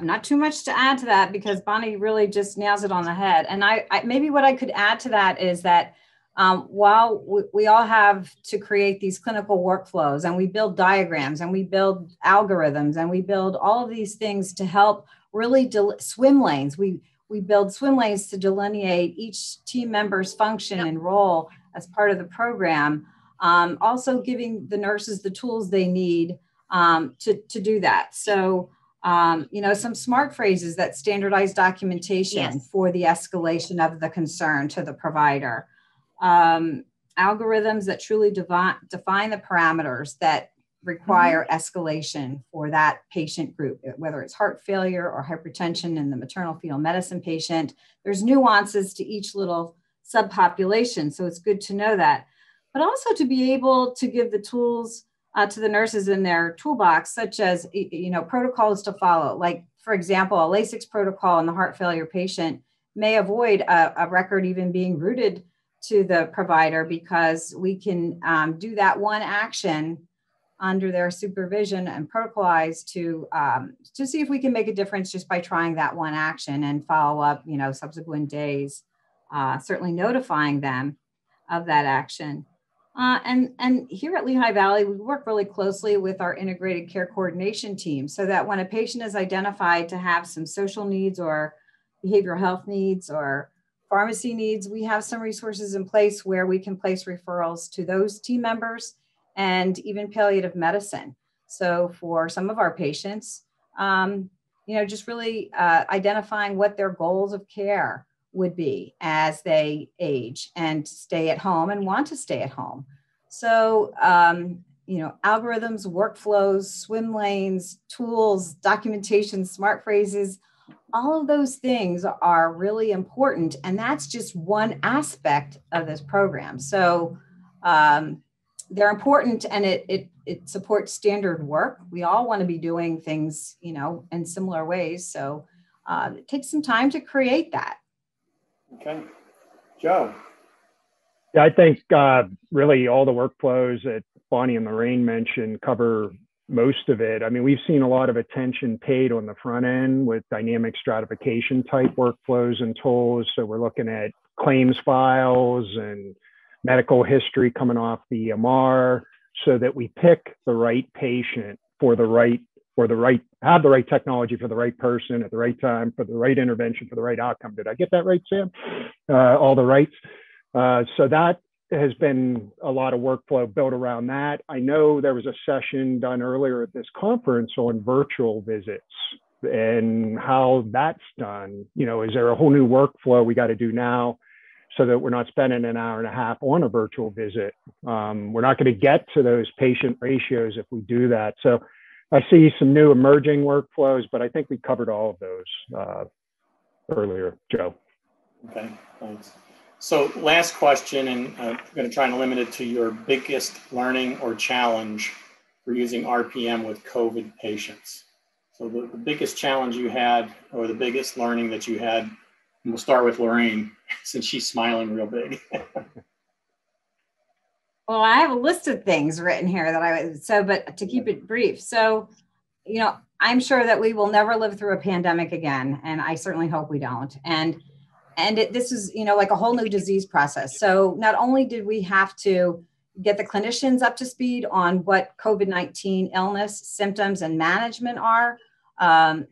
Speaker 6: Not too much to add to that, because Bonnie really just nails it on the head. And I maybe what I could add to that is that while we all have to create these clinical workflows, and we build diagrams and we build algorithms and we build all of these things to help really swim lanes. We build swim lanes to delineate each team member's function and role as part of the program. Also giving the nurses the tools they need to do that. So Some smart phrases that standardize documentation for the escalation of the concern to the provider. Algorithms that truly define the parameters that require escalation for that patient group, whether it's heart failure or hypertension in the maternal fetal medicine patient. There's nuances to each little subpopulation, so it's good to know that. But also to be able to give the tools to the nurses in their toolbox, such as protocols to follow. Like, for example, a Lasix protocol in the heart failure patient may avoid a record even being routed to the provider, because we can do that one action under their supervision and protocolize to see if we can make a difference just by trying that one action, and follow up, subsequent days, certainly notifying them of that action. And here at Lehigh Valley, we work really closely with our integrated care coordination team, so that when a patient is identified to have some social needs or behavioral health needs or pharmacy needs, we have some resources in place where we can place referrals to those team members, and even palliative medicine. So for some of our patients, just really identifying what their goals of care would be as they age and stay at home and want to stay at home. So, algorithms, workflows, swim lanes, tools, documentation, smart phrases, all of those things are really important. And that's just one aspect of this program. So they're important, and it supports standard work. We all want to be doing things, in similar ways. So it takes some time to create that.
Speaker 1: Okay. Joe.
Speaker 5: Yeah, I think really all the workflows that Bonnie and Lorraine mentioned cover most of it. I mean, we've seen a lot of attention paid on the front end with dynamic stratification type workflows and tools. So we're looking at claims files and medical history coming off the EMR, so that we pick the right patient have the right technology for the right person at the right time, for the right intervention, for the right outcome. Did I get that right, Sam? All the rights. So that has been a lot of workflow built around that. I know there was a session done earlier at this conference on virtual visits and how that's done. Is there a whole new workflow we got to do now, so that we're not spending an hour and a half on a virtual visit? We're not going to get to those patient ratios if we do that. So I see some new emerging workflows, but I think we covered all of those earlier, Joe.
Speaker 1: Okay, thanks. So last question, and I'm going to try and limit it to your biggest learning or challenge for using RPM with COVID patients. So the biggest challenge you had, or the biggest learning that you had, and we'll start with Lorraine, since she's smiling real big.
Speaker 6: Well, I have a list of things written here that but to keep it brief. So, I'm sure that we will never live through a pandemic again, and I certainly hope we don't. And this is, like a whole new disease process. So not only did we have to get the clinicians up to speed on what COVID-19 illness, symptoms, and management are,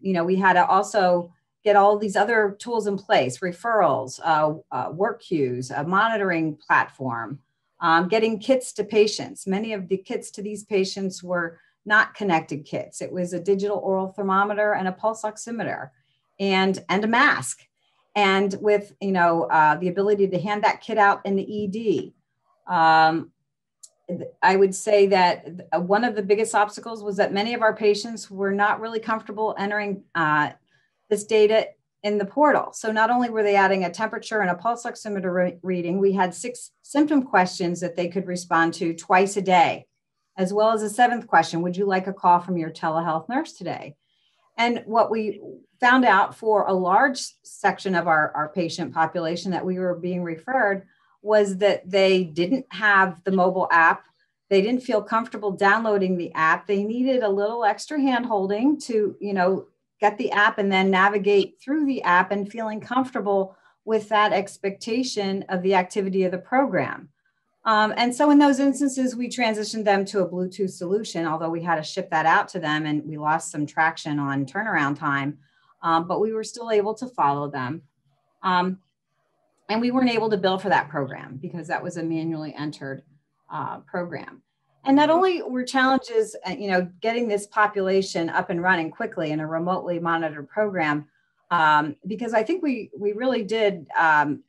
Speaker 6: we had to also get all these other tools in place, referrals, work queues, a monitoring platform, getting kits to patients. Many of the kits to these patients were not connected kits. It was a digital oral thermometer and a pulse oximeter and a mask. And with, the ability to hand that kit out in the ED. I would say that one of the biggest obstacles was that many of our patients were not really comfortable entering this data in the portal. So not only were they adding a temperature and a pulse oximeter reading, we had 6 symptom questions that they could respond to twice a day, as well as a 7th question: would you like a call from your telehealth nurse today? And what we found out for a large section of our patient population that we were being referred was that they didn't have the mobile app. They didn't feel comfortable downloading the app. They needed a little extra hand holding to, get the app and then navigate through the app and feeling comfortable with that expectation of the activity of the program. And so in those instances, we transitioned them to a Bluetooth solution, although we had to ship that out to them and we lost some traction on turnaround time, but we were still able to follow them. And we weren't able to bill for that program because that was a manually entered program. And not only were challenges, getting this population up and running quickly in a remotely monitored program, because I think we really did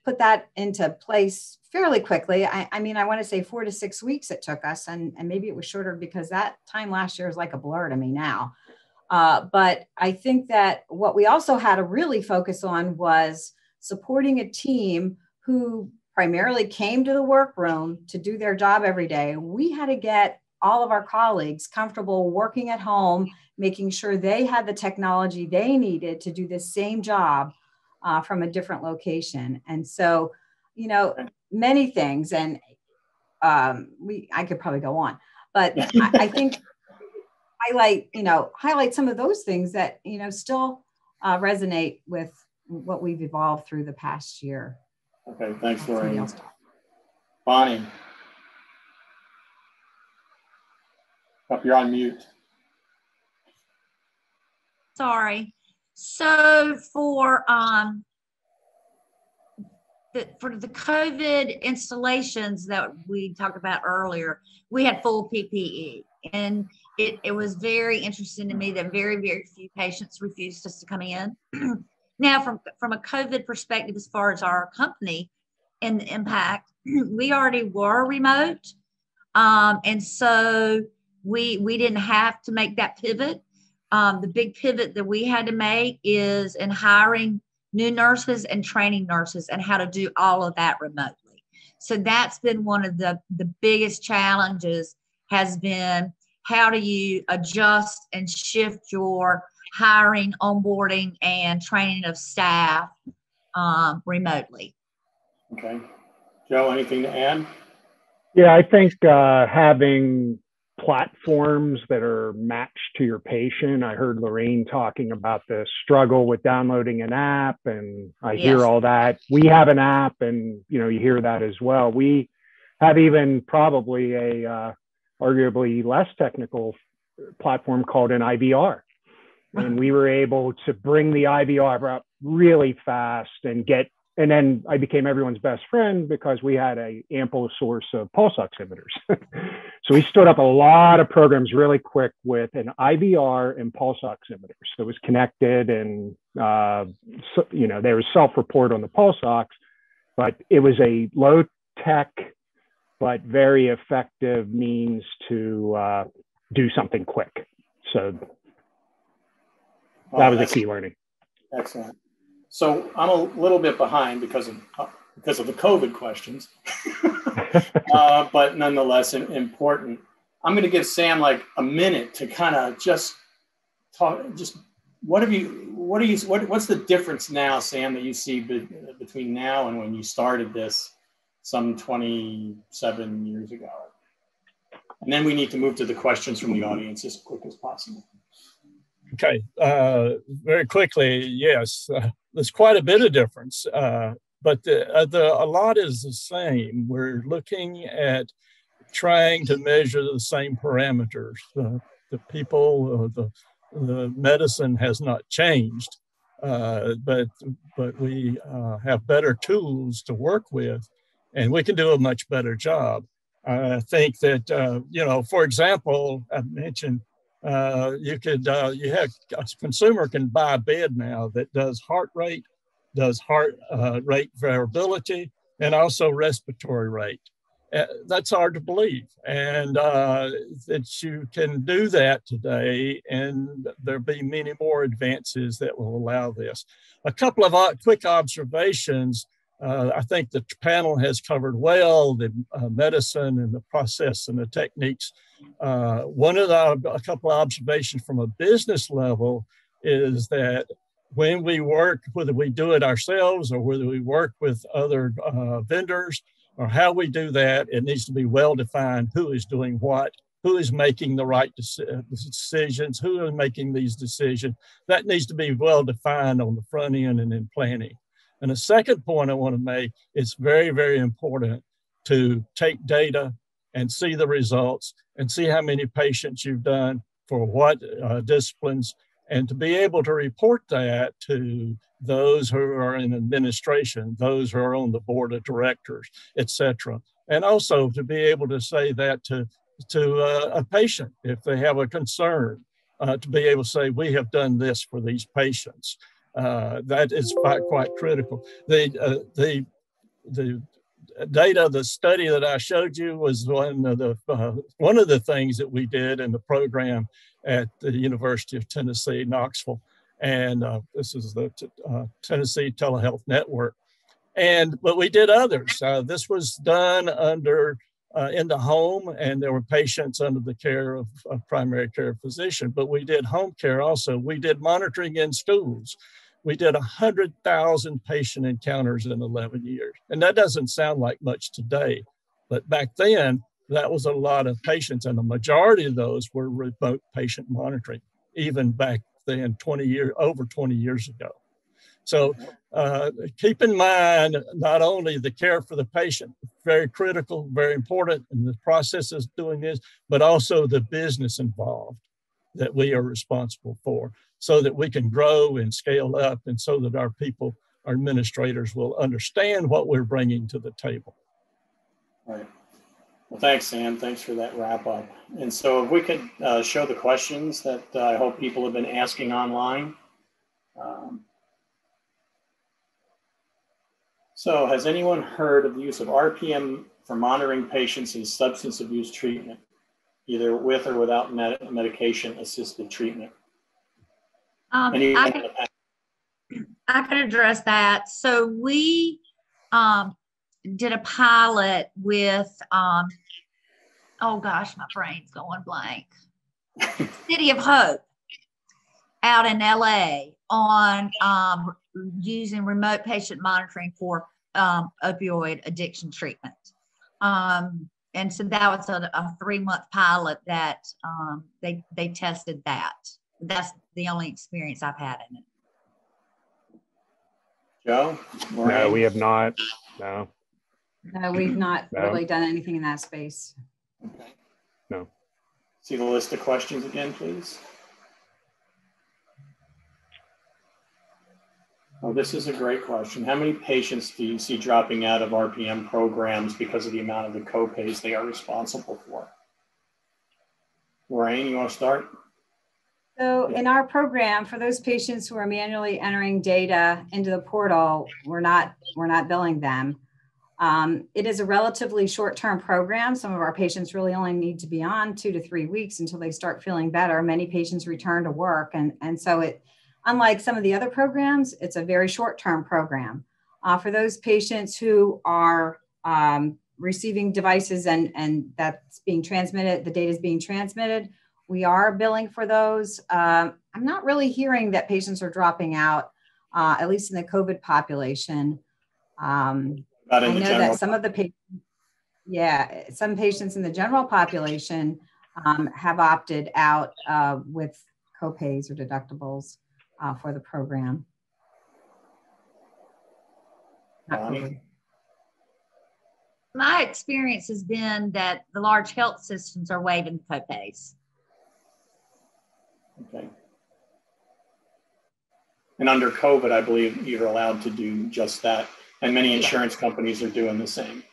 Speaker 6: put that into place fairly quickly. I mean, I want to say 4 to 6 weeks it took us, and maybe it was shorter because that time last year is like a blur to me now. But I think that what we also had to really focus on was supporting a team who primarily came to the workroom to do their job every day. We had to get all of our colleagues comfortable working at home, making sure they had the technology they needed to do the same job from a different location. And so, many things, and I could probably go on, but I think highlight some of those things that, still resonate with what we've evolved through the past year.
Speaker 1: Okay, thanks, Lorraine. Bonnie. You're on mute.
Speaker 3: Sorry. So for the COVID installations that we talked about earlier, we had full PPE, and it was very interesting to me that very, very few patients refused us to come in. Now, from a COVID perspective, as far as our company and the impact, we already were remote. And so we didn't have to make that pivot. The big pivot that we had to make is in hiring new nurses and training nurses and how to do all of that remotely. So that's been one of the biggest challenges, has been how do you adjust and shift your hiring, onboarding, and training of staff remotely.
Speaker 1: Okay. Joe, anything to add?
Speaker 5: Yeah, I think having platforms that are matched to your patient. I heard Lorraine talking about the struggle with downloading an app, and I hear all that. We have an app, and you hear that as well. We have even probably a arguably less technical platform called an IVR. And we were able to bring the IVR up really fast and then I became everyone's best friend because we had an ample source of pulse oximeters. So we stood up a lot of programs really quick with an IVR and pulse oximeters. So it was connected, and there was self-report on the pulse ox, but it was a low tech but very effective means to do something quick. So that was a key learning.
Speaker 1: Excellent. So I'm a little bit behind because of the COVID questions, but nonetheless important. I'm going to give Sam like a minute to kind of just talk. Just what's the difference now, Sam, that you see between now and when you started this some 27 years ago? And then we need to move to the questions from the audience as quick as possible.
Speaker 2: Okay, very quickly, yes, there's quite a bit of difference, but a lot is the same. We're looking at trying to measure the same parameters. The people, the medicine has not changed, but we have better tools to work with, and we can do a much better job. I think that, for example, I mentioned you have a consumer can buy a bed now that does heart rate, does heart rate variability, and also respiratory rate. That's hard to believe, and that you can do that today, and there'll be many more advances that will allow this. A couple of quick observations. I think the panel has covered well the medicine and the process and the techniques. A couple of observations from a business level is that when we work, whether we do it ourselves or whether we work with other vendors or how we do that, it needs to be well defined who is doing what, who is making the right decisions, who are making these decisions. That needs to be well defined on the front end and in planning. And the second point I want to make, it's very, very important to take data and see the results and see how many patients you've done for what disciplines, and to be able to report that to those who are in administration, those who are on the board of directors, et cetera. And also to be able to say that to a patient if they have a concern, to be able to say, we have done this for these patients. That is quite critical. The data, the study that I showed you was one of the things that we did in the program at the University of Tennessee, Knoxville. And this is the Tennessee Telehealth Network. But we did others. This was done in the home, and there were patients under the care of a primary care physician, but we did home care also. We did monitoring in schools. We did 100,000 patient encounters in 11 years. And that doesn't sound like much today, but back then, that was a lot of patients, and the majority of those were remote patient monitoring, even back then, over 20 years ago. So keep in mind, not only the care for the patient, very critical, very important in the process of doing this, but also the business involved that we are responsible for, so that we can grow and scale up, and so that our people, our administrators, will understand what we're bringing to the table.
Speaker 1: Right. Well, thanks, Sam. Thanks for that wrap up. And so if we could show the questions that I hope people have been asking online. So has anyone heard of the use of RPM for monitoring patients in substance abuse treatment, either with or without medication-assisted treatment?
Speaker 3: I can address that. So we did a pilot with, oh gosh, my brain's going blank. City of Hope out in LA on using remote patient monitoring for opioid addiction treatment. And so that was a 3-month pilot that they tested that. That's the only experience I've had in it.
Speaker 1: Joe? Maureen?
Speaker 5: No, we have not. No.
Speaker 6: No, we've not really done anything in that space.
Speaker 1: Okay.
Speaker 5: No.
Speaker 1: See the list of questions again, please. Oh, this is a great question. How many patients do you see dropping out of RPM programs because of the amount of the co-pays they are responsible for? Lorraine, you want to start?
Speaker 6: So in our program, for those patients who are manually entering data into the portal, we're not billing them. It is a relatively short-term program. Some of our patients really only need to be on 2 to 3 weeks until they start feeling better. Many patients return to work. And so unlike some of the other programs, it's a very short-term program. For those patients who are receiving devices and that's being transmitted, the data is being transmitted, we are billing for those. I'm not really hearing that patients are dropping out, at least in the COVID population. I know that some of the patients, some patients in the general population have opted out with copays or deductibles for the program.
Speaker 3: My experience has been that the large health systems are waiving copays.
Speaker 1: Okay. And under COVID, I believe you're allowed to do just that. And many insurance companies are doing the same.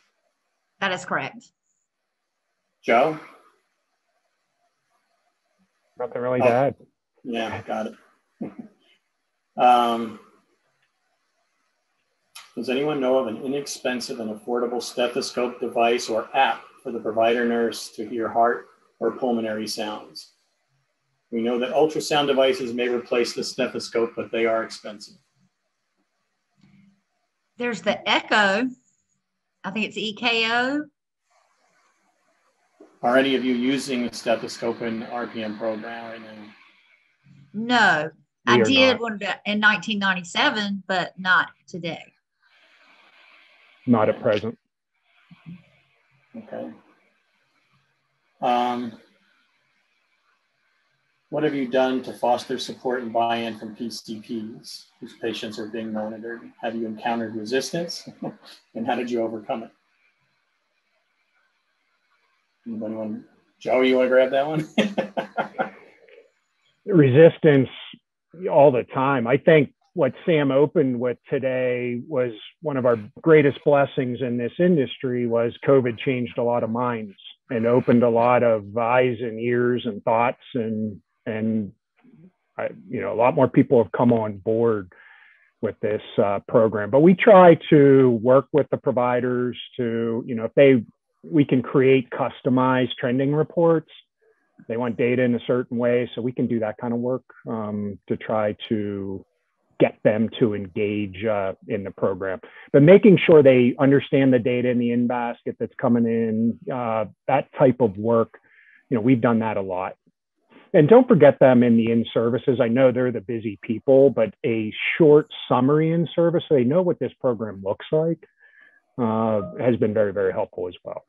Speaker 3: That is correct.
Speaker 1: Joe?
Speaker 5: Nothing really to add.
Speaker 1: Yeah, got it. Does anyone know of an inexpensive and affordable stethoscope device or app for the provider nurse to hear heart or pulmonary sounds? We know that ultrasound devices may replace the stethoscope, but they are expensive.
Speaker 3: There's the Echo. I think it's EKO.
Speaker 1: Are any of you using a stethoscope in RPM program right now?
Speaker 3: No, I did one in 1997, but not today.
Speaker 5: Not at present.
Speaker 1: Okay. What have you done to foster support and buy-in from PCPs whose patients are being monitored? Have you encountered resistance? And how did you overcome it? Anybody want? Joe, you want to grab that one?
Speaker 5: Resistance all the time. I think what Sam opened with today was one of our greatest blessings in this industry was COVID changed a lot of minds. opened a lot of eyes and ears and thoughts, and a lot more people have come on board with this program. But we try to work with the providers to, we can create customized trending reports. They want data in a certain way, so we can do that kind of work to try to get them to engage in the program. But making sure they understand the data in the in-basket that's coming in, that type of work, we've done that a lot. And don't forget them in the in-services. I know they're the busy people, but a short summary in-service, so they know what this program looks like, has been very, very helpful as well.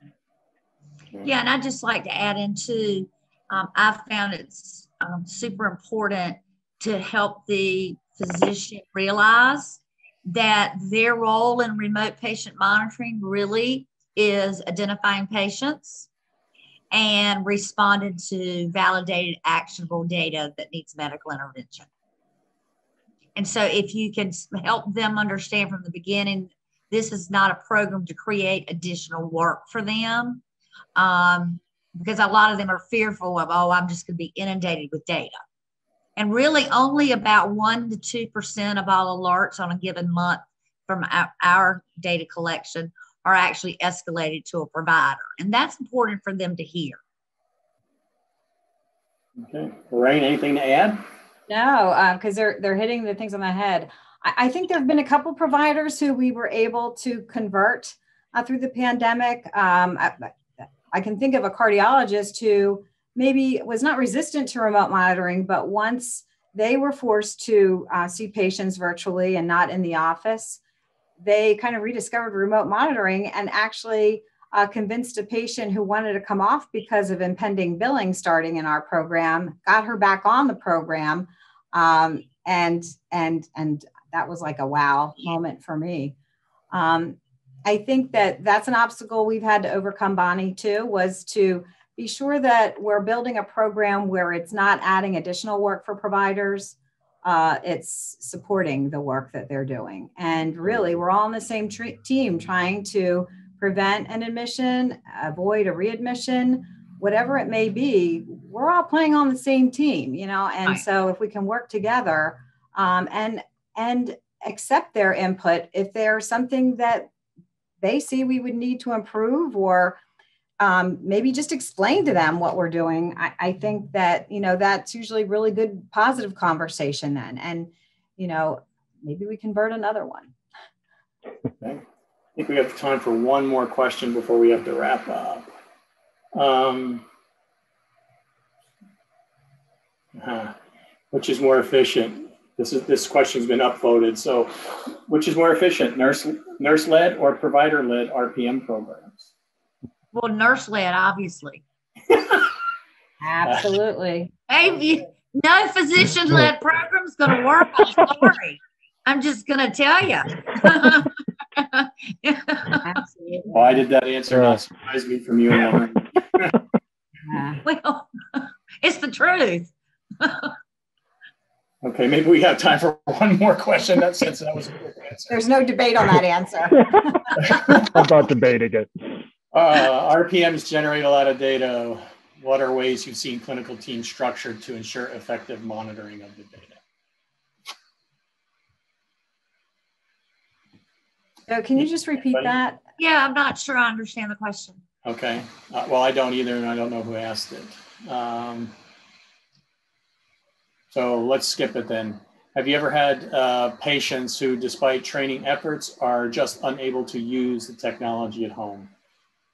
Speaker 3: Yeah, and I'd just like to add in too, I've found it's super important to help the physician realize that their role in remote patient monitoring really is identifying patients and responding to validated, actionable data that needs medical intervention. And so if you can help them understand from the beginning, this is not a program to create additional work for them, because a lot of them are fearful of, oh, I'm just going to be inundated with data. And really only about 1% to 2% of all alerts on a given month from our data collection are actually escalated to a provider. And that's important for them to hear.
Speaker 1: Okay. Lorraine, anything to add?
Speaker 6: No, because they're hitting the things on the head. I think there have been a couple providers who we were able to convert through the pandemic. I can think of a cardiologist who maybe was not resistant to remote monitoring, but once they were forced to see patients virtually and not in the office, they kind of rediscovered remote monitoring and actually convinced a patient who wanted to come off because of impending billing starting in our program, got her back on the program. And that was like a wow moment for me. I think that's an obstacle we've had to overcome, Bonnie, too, was to be sure that we're building a program where it's not adding additional work for providers. It's supporting the work that they're doing. And really, we're all on the same team trying to prevent an admission, avoid a readmission, whatever it may be. We're all playing on the same team, and so if we can work together and accept their input, if there's something that they see we would need to improve, or maybe just explain to them what we're doing, I think that, that's usually really good, positive conversation then. And, maybe we convert another one.
Speaker 1: Okay. I think we have time for one more question before we have to wrap up. Which is more efficient? This question's been upvoted. So, which is more efficient, nurse-led or provider-led RPM programs?
Speaker 3: Well, nurse-led, obviously.
Speaker 6: Absolutely.
Speaker 3: Hey, no physician-led program's going to work. I'm sorry. I'm just going to tell you.
Speaker 6: Absolutely.
Speaker 1: Why did that answer not surprise me from you, Lauren?
Speaker 3: Well, it's the truth.
Speaker 1: Okay, maybe we have time for one more question. That was a quick answer.
Speaker 6: There's no debate on that answer.
Speaker 5: I'm not debating it.
Speaker 1: RPMs generate a lot of data. What are ways you've seen clinical teams structured to ensure effective monitoring of the data?
Speaker 6: So can you just repeat that?
Speaker 3: Yeah, I'm not sure I understand the question.
Speaker 1: Okay. Well, I don't either, and I don't know who asked it. So let's skip it then. Have you ever had patients who, despite training efforts, are just unable to use the technology at home?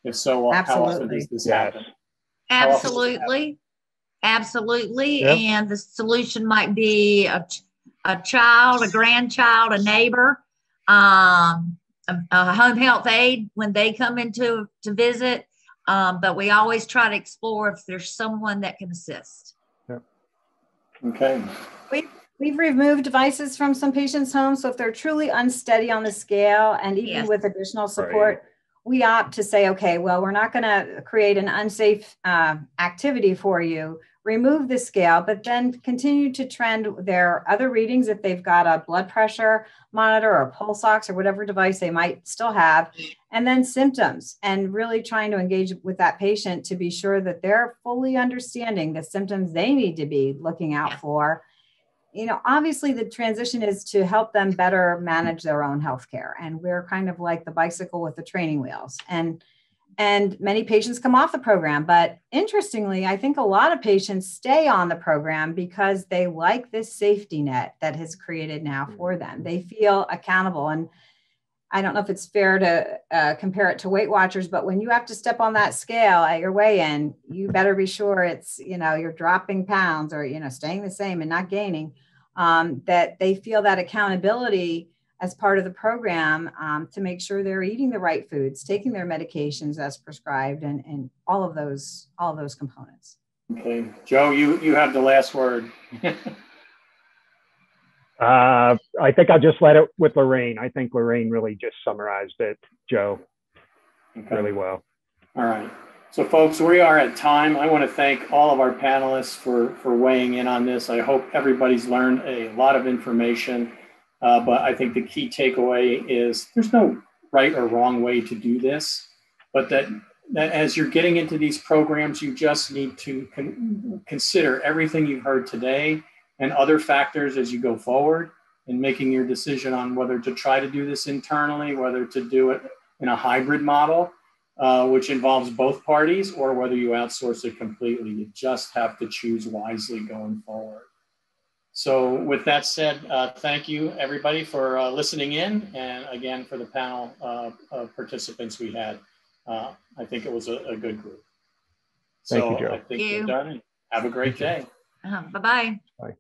Speaker 1: If so, how often does this happen?
Speaker 3: Absolutely. Absolutely.
Speaker 5: Yep.
Speaker 3: And the solution might be a child, a grandchild, a neighbor, a home health aide when they come in to visit. But we always try to explore if there's someone that can assist.
Speaker 5: Yep.
Speaker 1: Okay.
Speaker 6: We've removed devices from some patients' homes. So if they're truly unsteady on the scale, and even with additional support, we opt to say, okay, well, we're not going to create an unsafe activity for you. remove the scale, but then continue to trend their other readings if they've got a blood pressure monitor or pulse ox or whatever device they might still have, and then symptoms, and really trying to engage with that patient to be sure that they're fully understanding the symptoms they need to be looking out for. You know, obviously the transition is to help them better manage their own healthcare. And we're kind of like the bicycle with the training wheels. And many patients come off the program, but interestingly, I think a lot of patients stay on the program because they like this safety net that has created now for them. They feel accountable. And I don't know if it's fair to compare it to Weight Watchers, but when you have to step on that scale at your weigh-in, you better be sure it's, you know, you're dropping pounds or, you know, staying the same and not gaining, that they feel that accountability as part of the program to make sure they're eating the right foods, taking their medications as prescribed, and all of those components.
Speaker 1: Okay, Joe, you have the last word.
Speaker 5: I think I'll just let it with Lorraine. I think Lorraine really just summarized it, Joe, really well.
Speaker 1: All right. So folks, we are at time. I want to thank all of our panelists for weighing in on this. I hope everybody's learned a lot of information, but I think the key takeaway is there's no right or wrong way to do this, but that as you're getting into these programs, you just need to consider everything you've heard today and other factors as you go forward in making your decision on whether to try to do this internally, whether to do it in a hybrid model, which involves both parties, or whether you outsource it completely. You just have to choose wisely going forward. So with that said, thank you everybody for listening in, and again for the panel of participants we had. I think it was a good group.
Speaker 5: Thank you, Joe.
Speaker 1: I think we're done. Have a great day.
Speaker 3: Bye-bye.
Speaker 5: Bye.